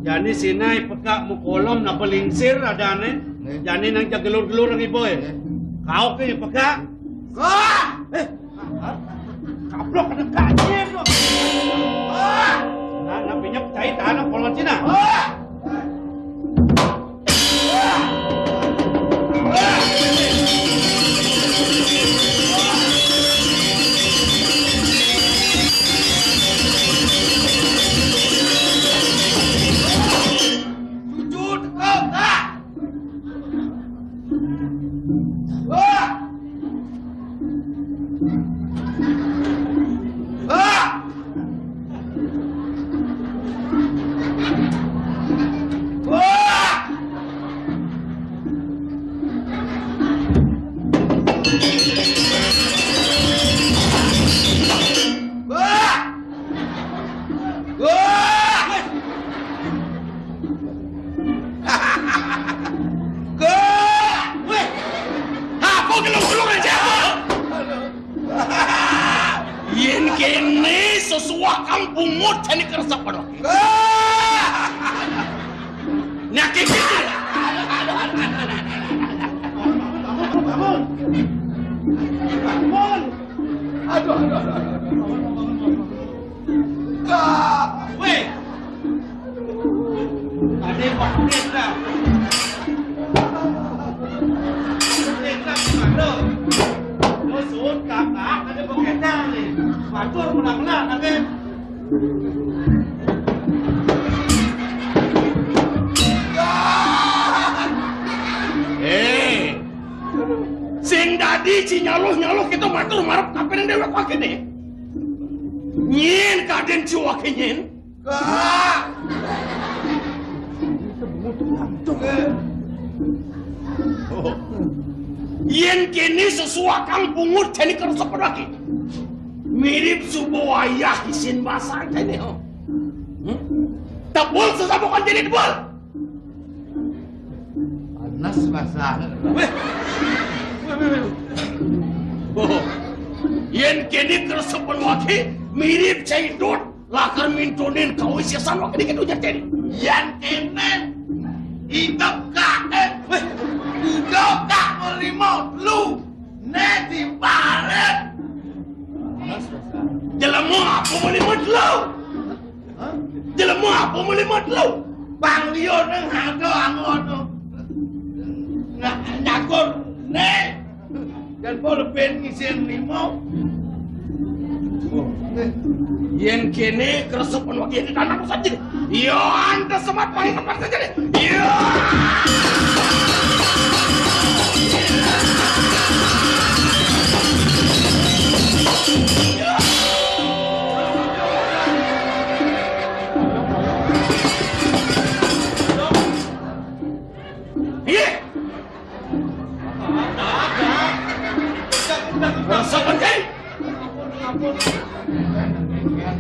Jadi sinai pekak mukolom na pelingsir ada ne. Jadi nang gelur-gelur ang iboy. Kau ke pekak? Kaplok ada kajian lo. Nah, napinya percaya tanah kolon Cina. Sing dadi ci nyaluh kita matur marep kapan dewek wake ne. Nyen kaden ci wake nyen. Yen kini sesuai kang pungut jadi kerusak lagi. Mirip sebuah ayah isin basah jadi. Tebul sesabukan jadi tebul. Panas basah. Yen kini kerusakan lagi mirip caidot lakar mintonin kau isiasan waktu dikit ujar jadi. Yen kini hidup kaen. Hidup kak merimot lu neti baret. Jelemu apa melimut lu? Jelemu apa melimut lu? Bang Lio neng hado angon nyakur ne dan boleh ben ngisian limau. Yen kene keresupan wakil di tanahku saja. Yo anda semat paling tepat saja deh. Yo.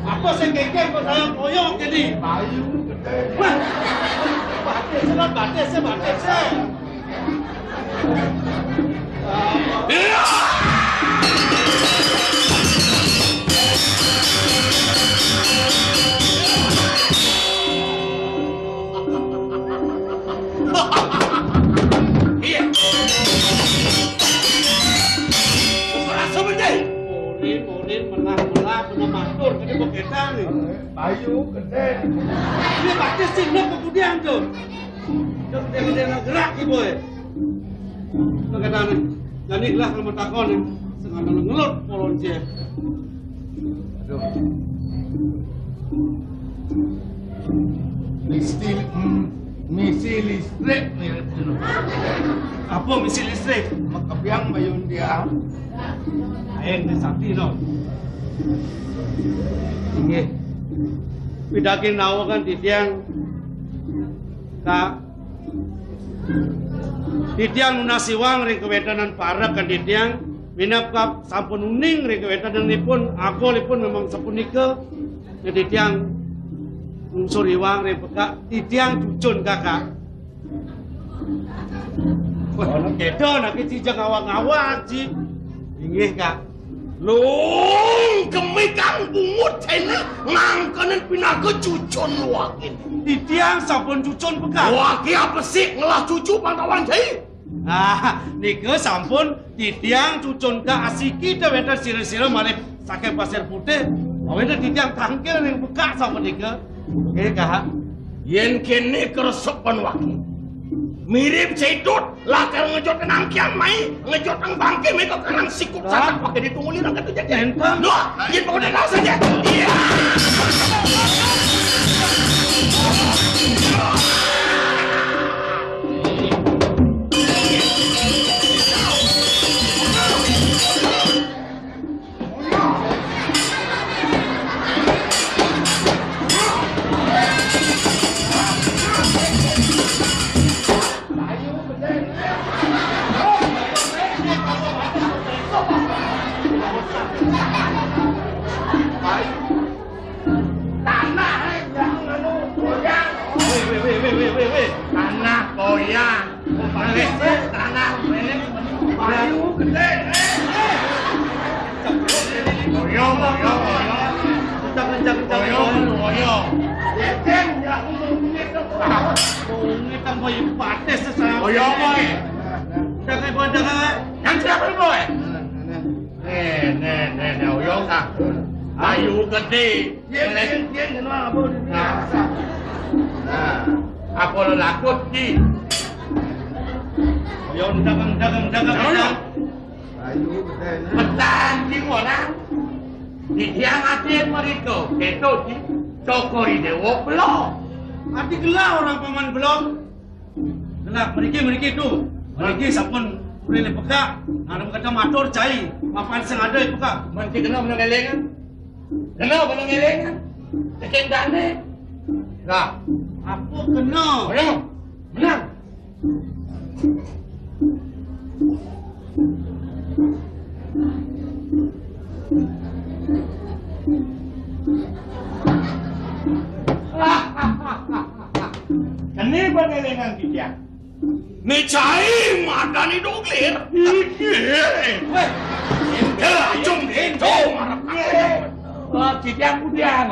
Apa sih kengkeng kok saya koyok jadi? Wah, batis saya. Ini pasti singgah kemudian tuh. Gede-gede gerak ibu ya. Kadang-kadang jadi lah kalau takon nih, sengaja ngelut polon sih. Aduh. Misi listrik mirip dulu. Apa misi listrik? Makabiang bayun dia. Aing teh sakti no. Inggih. Pidaging nawa kan titiang titiang nunasiwang ring kewetanan para kan titiang minap kap sampun uning ring kewetananipun aku lipun memang sapunika titiang unsuriwang ring pekak titiang cucun kakak. Wah, kedo nak cijang awak-awak ji. Inggih kak. Long kemikang bungut ini ngangkanin pinaka cucun wakin. Titiang sampun cucun pekak. Waki apa sih ngelah cucu pantauan jai? Nika sampun titiang cucun ka asiki wetan sira-sira malih saking pasir putih. Awene titiang tangkil ning pekak sampun nika. Nggih kak. Yen kene keresepan waki. Mirip cedut lakar ngejot kenang kian mai ngejot ang bangke mereka kenang sikut sasak pakai ditunggu lirang kata jadi doa yen pokoknya kau saja iya tanah goyang tanah bayu gede goyong goyong Kita mau ibadah sesama. goyong boy Jangan ibadah. yang siapa boy nih goyong ah bayu gede apa lo lakut ki Yo dagang. Betan di mana? Di tiang hati mereka, itu di Cokori Dewo belum. Arti gelah orang paman belum. Gelah mereka itu. Mereka sampun boleh pekak. Ada kata matur cai. Mapan sengaja pekak. Mereka kena mengelengan. Kenapa mengelengan? Tekan dane. Nah, Apa kena? menang. Kene pengelengan kita. Nicai madani doglir. Weh, jom itu marah. Oh, kita kemudian.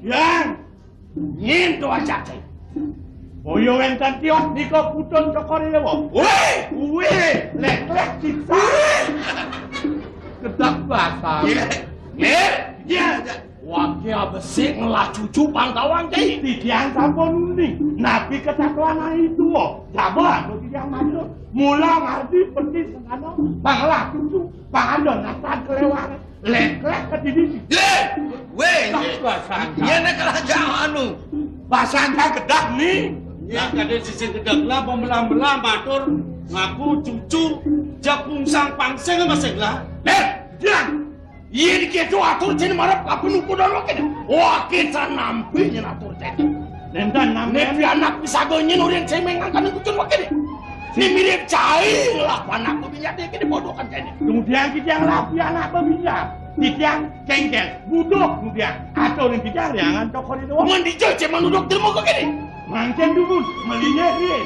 Yang nyentuh aja cai. Boyo enten tiok niko putun Cokori Dewo. Weh, lek kita. Kedak basah. Iya. Wakil besi ngelah cucu pantauan cai. Tidiang sampun undi. Nabi kesatuan itu. Jabat, tidiang maju. Mula ngarti pergi senano. Panglah cucu. Pangandon natan kelewat. Lek ke didi. Weh, iya nak kerajaan anu. Basanda kedak nih. Ya kadang sisi gedak lah pembelah-belah matur ngaku cucu japung sang pangseng masih lah. Jangan. Iya dikejo atur cini marap apa nuku dulu kene. Wah kita nampi nya atur cini. Dan Nepi anak bisa gonyen orang cemeng angkat kucun wakene. Si mirip cai lah anak binya dia kene bodoh kan cini. kemudian kita yang lapi anak pemijak. Titiang kengkel, budok kemudian atau yang tidak riangan Cokori Dewo. Mun dijoce manudok termo kok kene. Mangken dubun melinya rie.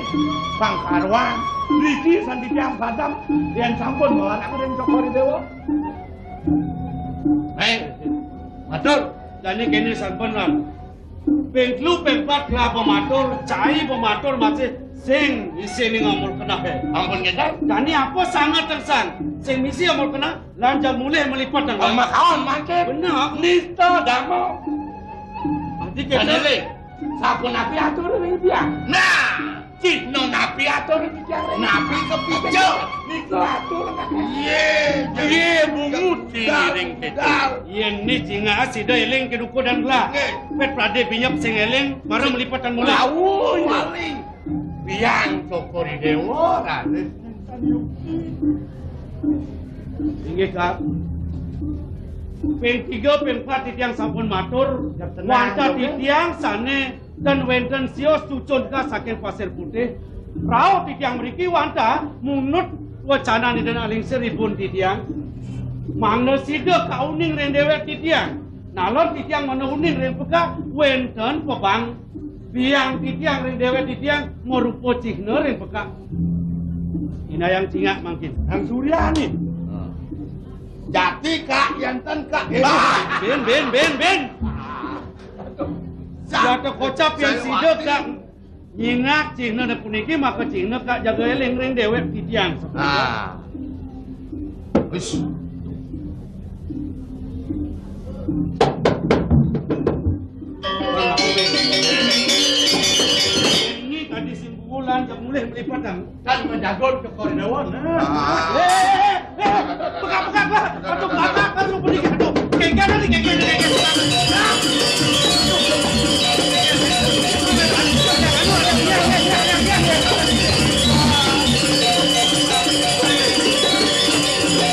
Bang Karwan, Riki santitiang Batam yang sampun melarang dengan Cokori Dewo. Matur, jadi kini sampun non. Pengklu pengpat lah pematur, cai pematur masih Sing isi ni ngomol kena he. Ampun kita. Kani apa sangat tersan. Sing misi ngomol kena lanjut mulai melipat dan Sama kawan mancing. benar. Nista damo. Nanti kita Kanele. Sapu napi atur ning dia. Nah, Cino napi atur ning dia. Napi kepijo. Niko atur. Ye bunguti ning kita. ini singa sida eling keduko dan gelah. Pet prade pinyap sing eling marah melipat dan mulai. Lawu maling. Biang cokori dewa raden. Inggih Kak. Ping 3 ping 4 titiang sampun matur. Wanta titiang sane dan wenten sios cucun ka saking pasir putih. Rao titiang mriki wanta munut wacana ni dan aling seribun titiang. Mangna sida kauning ren dewek titiang. Nalon titiang mana uning ren peka wenten pebang. Biang titiang ren dewek titiang ngorupo cihna ren peka. Ina yang cingak mangkin. Ang Surya nih. Jati kak, yanten kak. Ben. Jatuh kocap yang sida kak nyingak cihna na puniki maka cihna kak jaga eling ring dewek titiang. Ah. Wis. Ini tadi simpulan jam mulai melipat Kan menjagon ke koridor. Pegang lah. Aduh belakang kan lu beri aduh. Kengken nanti kengken.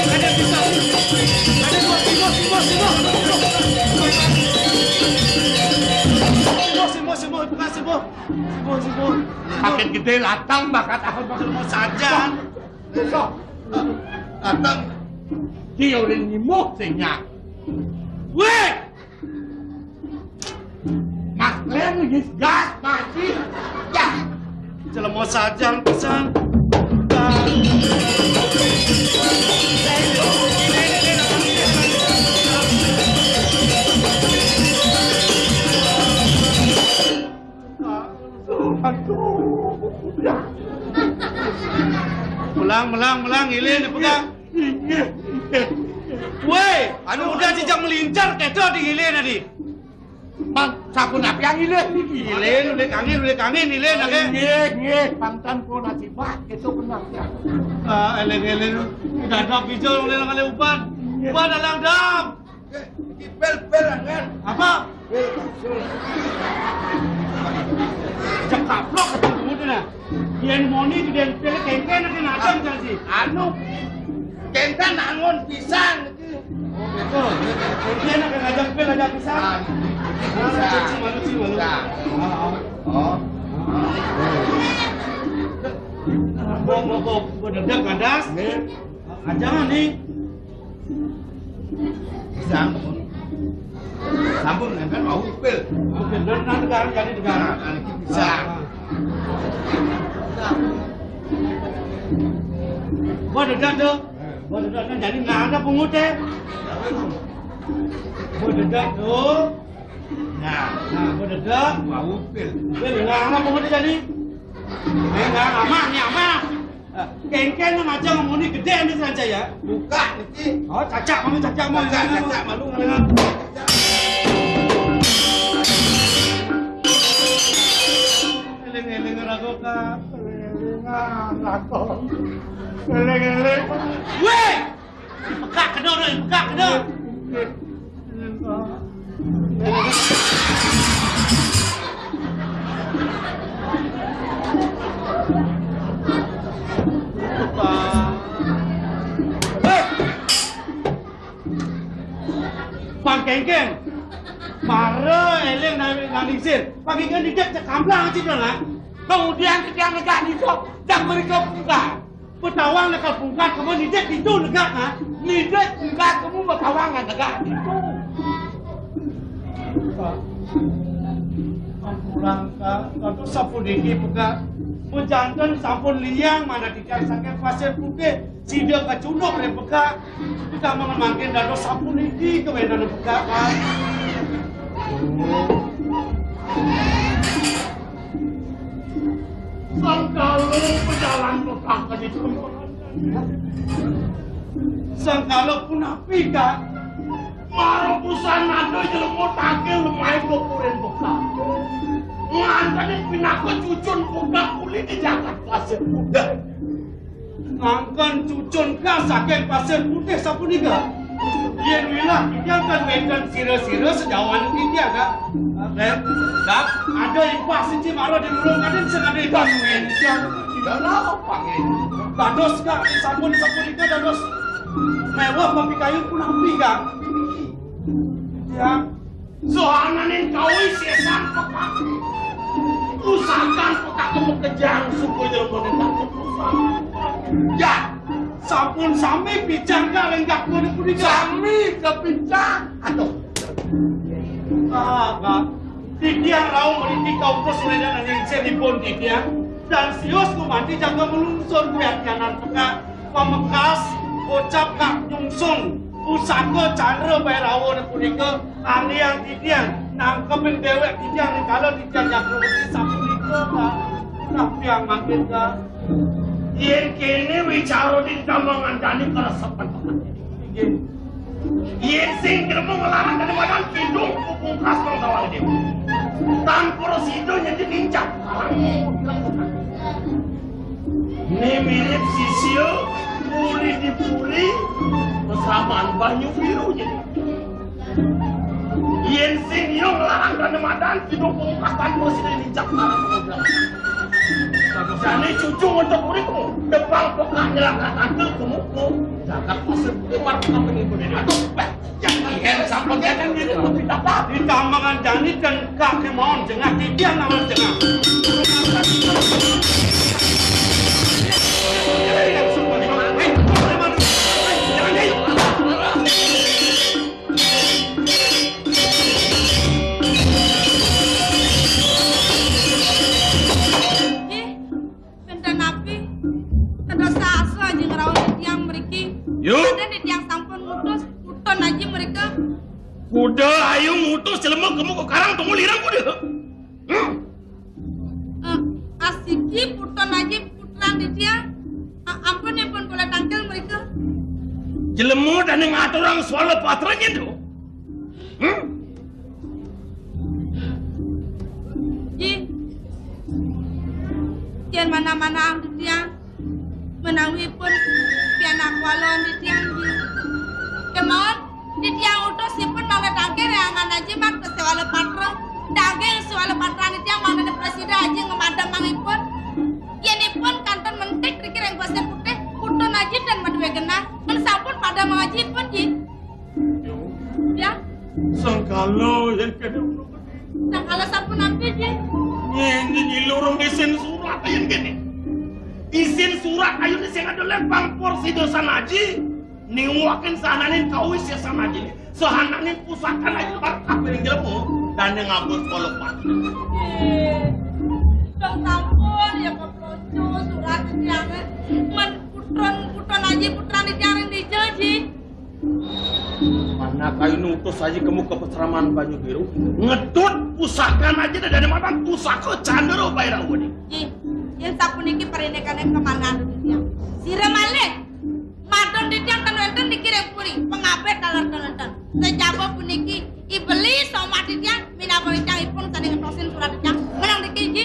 Ada pisau. Ada dua Simo. Makin gede latang bakat aku mau saja. Besok. Latang. Dia udah nyimuk sehingga. Weh! Mas Glenn lagi gas mati. Ya. Jelema sajang pisan. Melang, ilin dipegang. Woi, udah jejak melincar keto di ilin tadi. Bang, sapu napi yang ilin. Ilin, udah kangen, ilin ake. Nggih, pantan ko nasibat itu benar ya. Eleng, udah ada bijol oleh ngale uban. Uban dalang dam. Bel kan. Apa? Cekaplok ketemu tu nah. Yang moni tu dia pilih kengken nanti nadam jadi. Anu, kenta nangon pisang. Oh betul. Kengken nak ngajak pil ajak pisang. Malu. Oh. Bok dedak kandas. Ajangan ni. Pisang. Sampun kan mau pil. Okey, dan negara jadi negara. Pisang. Dedak tu. Dedak kan jadi nggak ada pungut eh. Dedak tu. Nah, Dedak. mau pil. Nggak ada pungut jadi. Nggak aman. Kengken macam ngomongin gede ni saja ya. Buka niki. Oh, cacak mau. Cacak malu ngene. Eleng rago ka. Eleng. Weh! Pekak kedor. Bang Kengken, marah eleng nalisir. Bang Kengken tidak cekamblang aja lah. Kemudian ketika negak nisok, dan mereka buka. Petawang nak pungkat, kamu tidak itu negak ha? Nidet enggak kamu berkawangan negak itu. Pulang ka, sampun diki peka. Menjantan sampun liang mana tidak sakit pasir putih. Sida kacunok le peka. Kita mangkin dado sampun diki kewedan peka kan. Sangka jalan petaka di tempat. Sangkalo punapi ka. Maro pusan nado jelemo takil lumai kukurin buka. Ngantane pinako cucun buka kulit di jagat pasir putih. Ngangkan cucun ka saking pasir putih sapunika. Yen wilah dia kan wedan sira-sira sejawan iki aga. Dak ada impah siji maro di lurung kadin sekade pasuen. Tidak lah panggil. Dados ka sampun sapunika dados mewah pamikayu punapi ka. Ya, Sohananin kawin sesan petak. Usahakan petak kamu kejang suku jelemo nentak kepusan. Ya, sampun sami bijang ka lenggak punika. sami kepincang. Aduh. Kak, Tidiang rau meriki kau terus medan yang seripun Tidiang dan sios kumandi jaga melungsur kuyatianan peka pamekas ucap kak nyungsung pusaka candra bae rawon punika aliang Tidiang nangkepin dewek Tidiang ning kalau Tidiang Jagrowati sapunika Kak Napiang makin Kak Yen kene wicara di damangan dani keresepan teman. Yen sing gremo ngelarang dari madan kidung kupung khas mengkawal dia. Tanpa resido jadi lincah. Ini mirip sisio, puri di puri, kesamaan banyu biru jadi. Yen sing yo ngelarang dari madan kidung kupung khas tanpa resido lincah karang mengobrol. Jani cucu untuk uriku, depan pokah nyelangkan antel kemuku. Jagat pasir putih marka pengimpun ini. Aduh, jangan kan sampai jangan diri lebih dapat. di tambangan Jani dan Kak Kemon jengah Tidiang nawan jengah Yuk. Ada di tiang sampun mutus, puton aja mereka. Kuda ayo ngutus jelema kamu ke karang tunggu lirang kuda. Asiki puton aja putran di tiang. Ampun ya pun boleh tangkil mereka. Jelema dan yang ngatur orang soal patranya tu. Ji, kian mana-mana di tiang. Menawi pun kian akwalon di tiang ji. Kemon di tiang utus si pun mau tangkil yang mana aja mak ke soal patron. Daging soal patron di tiang mana presiden aja ngemadam mangipun. Kian pun kantor mentik dikira yang pasir putih. Puton aja dan madue genah. Men sampun pada mengaji pun ji. Ya. Sangkalo yang kena. Nah kalau sampun ambil ji. Ini lorong isin surat ayo gini. Isin surat ayo ni sing ada lempang porsi dosa naji. Niwakin sananin kawis ya sanaji. Sehananin pusakan aja barkah piring jelemu dan yang ngabut kolopan. Dong sampun ya keprojo surat tiangan. Men puton aja putran di tiangan di jaji. Mana kayu nutus aja kamu ke peseraman Banyu Biru ngedut pusakan aja dari mana pusaka candero bayar ini. Ji, yang sapuniki perinekane kemana di tiang. Sira malih. Madon di tiang kan wonten dikirim puri, pengabet dalar-dalar. Sejaba puniki iblis sama di tiang minapa tiang ipun tadi ngetosin surat di tiang. Menang diki ji.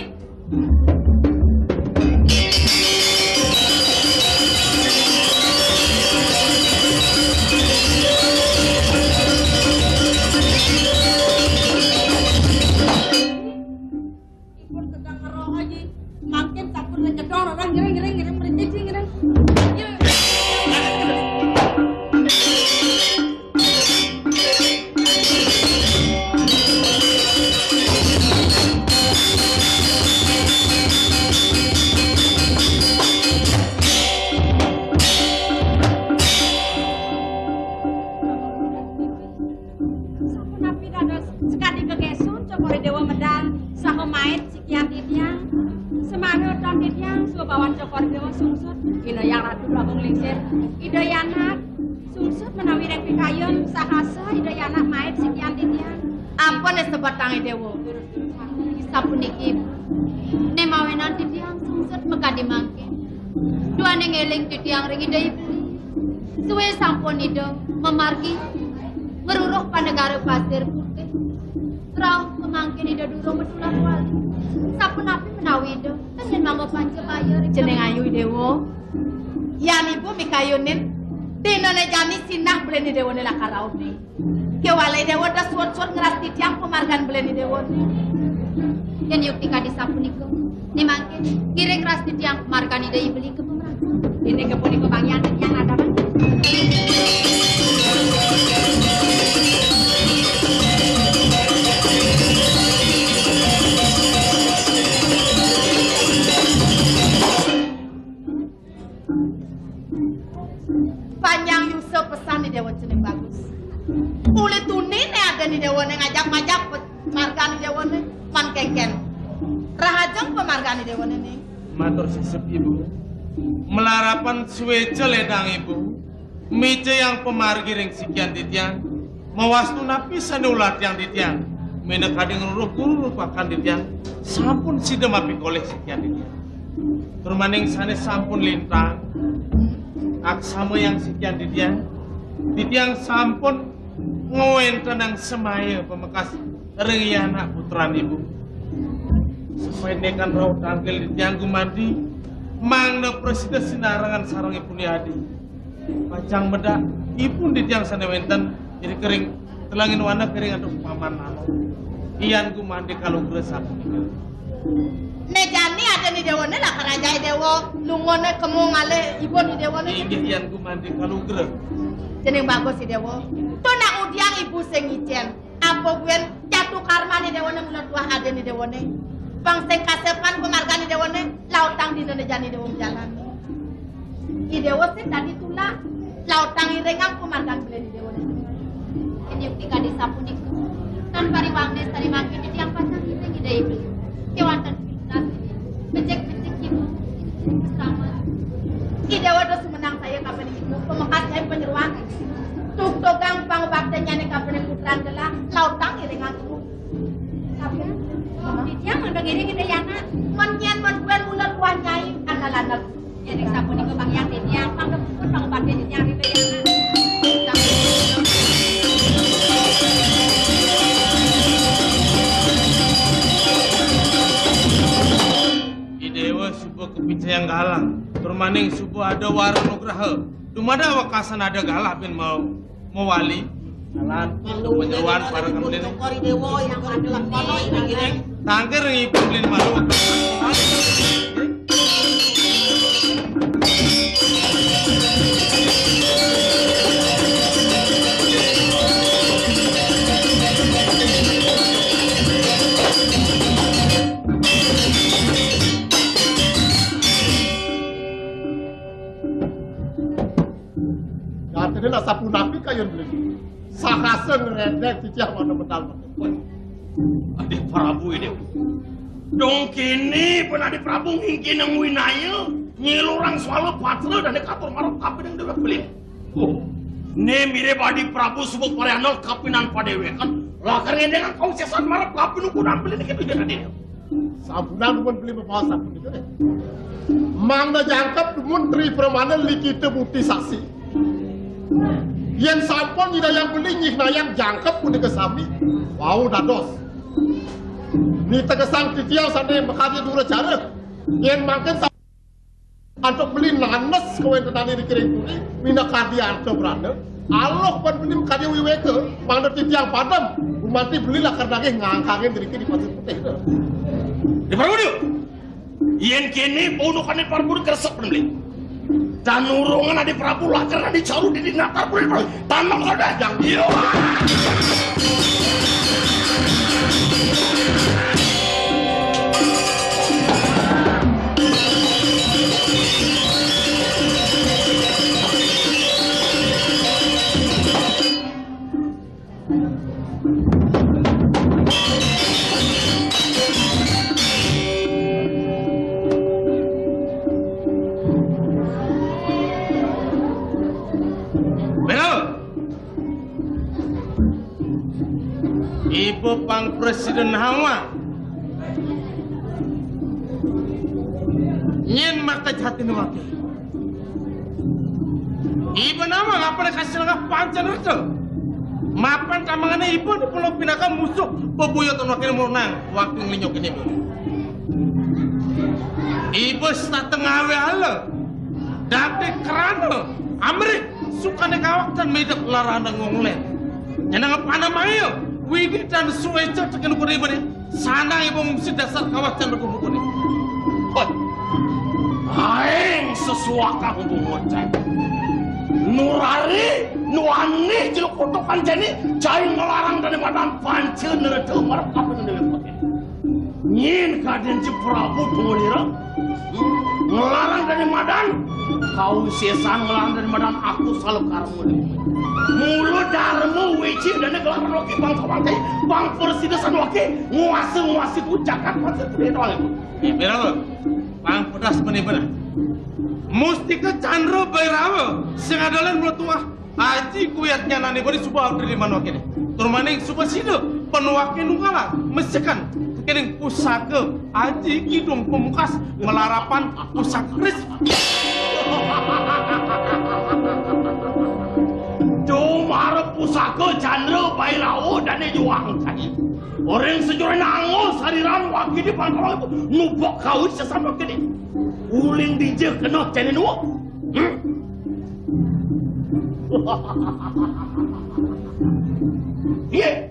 Makin campur ngedong orang giring berjiji giring. Sampun api dados sekadi kegesun cokore dewa medan saha maet sikian tidiang. Semana dan tidiang subawan cokor dewa sungsut ida yang ratu labung lingsir ida yanak sungsut menawi reng pikayun sahasa ida yanak maet sikian tidiang ampun sebatange dewa sapuniki nemawenan tidiang sungsut mekadi mangke Dua nengeling titiang ring ida ibu. Suwe sampun ida memargi meruruh panegara pasir putih. Rauh pemangkin ida durung medulah wali. Sapun api menawi ida tengen mangga Pancamaya jeneng ayu dewa. Yan ibu mikayunin dinone jani sinah beleni dewone lakarauni. Kewale dewa dah suat-suat ngeras titiang pemargan beleni dewone. Yen yuk tika disapuniko. Ni mangkin kiring ras titiang pemargan ida ibeli ke pemerintah. Ini kepuniko bangyan yang ada bang. Panjang Yusuf pesan di dewa jeneng bagus. Kulit tunine ada di dewane ngajak-ngajak pemargan di dewane man kengken. Rahajeng pemargan di dewane nih. Matur sisip ibu. Melarapan suwece ledang ibu. Mice yang pemargi ring sikian titiang. Mawastu napisan ulat yang titiang. Menek kading ruruh guru pakan titiang. Sampun sidem api koleh sikian titiang. Turmaning sane sampun lintang. Aksama yang sekian titiang sampun ngowen tenang semaya pemekas rengi anak putran ibu. Sepenekan rauh tangkel titiang gumandi mangna presiden sinarangan sarang ibu niadi. Pacang medak ipun titiang sana wenten jadi kering telangin wana kering atau paman nano. Iyan gumandi kalau gresap. Nejani ada di dewane lah kerajaan dewa lungone kemung ale ibu di dewane. Iyan gumandi kalau gres. Jeneng bagus si dewa. Tuh nak udiang ibu sengicen. Apa gue jatuh karma di dewane mulut tua ada di dewane. Bang seng kasepan pemarga di dewane lautang di nejani dewa jalan. I dewa sih tadi tulah lautang irengang pemarga beli di dewane. Ini yuk tika disapuniko. Tanpa riwangnes tadi mangkin titiang pasang ida ida ibu. Kewantan becek-becek ibu bersama. Idewa dos menang saya kapan ibu pemekas saya penyeruan. Tuk togang pang baktenya nih kapan putran gelah lautang iringan tuh. Tapi Titiang mandang ini kita yana. menyen menbuat ular kuah nyai anak-anak. Jadi sapuniko bang yang titiang pang pun bang bakte titiang ida yana. Dewa subuh kepicayang galang. Turmaning subuh ada warung nugraha. Dumada wakasan ada galah bin mau wali. Jalan penyeruan para kemudian. Dewa yang adalah kono ini. Tangkir ngikut lin malu. Ini nak sapu napi kayun beli. Sahasa ngeredek titiang mana medal. Adik Prabu ini. Dong kini pun adik Prabu ngingkin yang winaya nyilurang soal patra dan dekatur marah kapi yang dewa beli. Oh, ne mirip adik Prabu sebut parianol kapinan padewe kan. Lakar ngendengan kau sesan marah kapi nukunan beli gitu jadi dia. Sabunan dumun beli bawa sabun itu deh. Mangna jangkap dumun tri permanen likite bukti saksi. Yang sampon ida yang beli nyikna yang jangkep pun dikesami. Wow dados. Ni tegesang titiang sana makanya dura cara. Yang makin untuk beli nanes kawan tentang dikiring puni. Mina kadi anto berada. Allah pun beli kadi wiweke. Mangna titiang padam. Umanti belilah karena ngangkangin diri di pasir putih. Di Prabu dia. Yang kini punukan di Prabu keresep beli. Dan nurungan adik Prabu lah karena dicaru di natar pun tanam kada yang dia. Ibu pang presiden Hawa. Nyen maka hati nuwake. Ibu nama ngapain kasih langkah pancan itu? Mapan kamangane ibu di pulau pinaka musuh bebuyut wakil murnang wakil ngenyok ini bu. Ibu setengah ala dapet kerana Amrik suka nekawak dan medek larana ngonglet. Nyenang apa namanya? Widi dan suweca tekan ukur ibu ni. Sana ibu mesti dasar kawasan berkumpul ni. Hoi, aing sesuaka untuk ngocek. Nurari, nuani jeluk kutukan jani, cai ngelarang dari madan pancil nerede marap apa yang dewe poten. Nyin kaden si Prabu Tungulira, ngelarang dari madan, kau sesan ngelarang dari madan aku selalu karmu. Mulut darmu wiji dan ngelarang lagi bang sawantai, bang persidasan lagi nguasi ucakan pasir kulit doang. Berapa? Bang pedas benar. Mustika Chandra Bairawa sengadalan meletuah aji kuyatnya nani beri subah dari mana kini turmaning subah sido penuakin nungala mesekan kening pusaka aji kidung pemukas melarapan pusaka kris cuma pusaka Chandra Bairawa dan juang tadi orang sejauh nangos hariran wakil di pangkalan itu nubok kau sesama kini uling dijek kena cene nuak. Iya.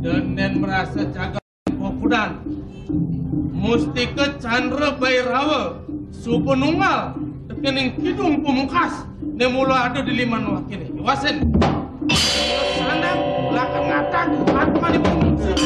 Dan merasa jaga popudan. Mustika Chandra Bairawa supenunggal tekening kidung pemungkas ne mula ada di liman wakil. Wasen. Sana lakan ngatak apa di pemungkas.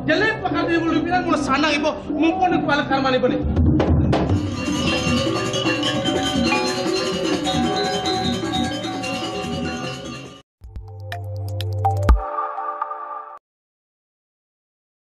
Jelek pakal dia boleh bilang mula sana ibu mumpun kepala karman ibu ni.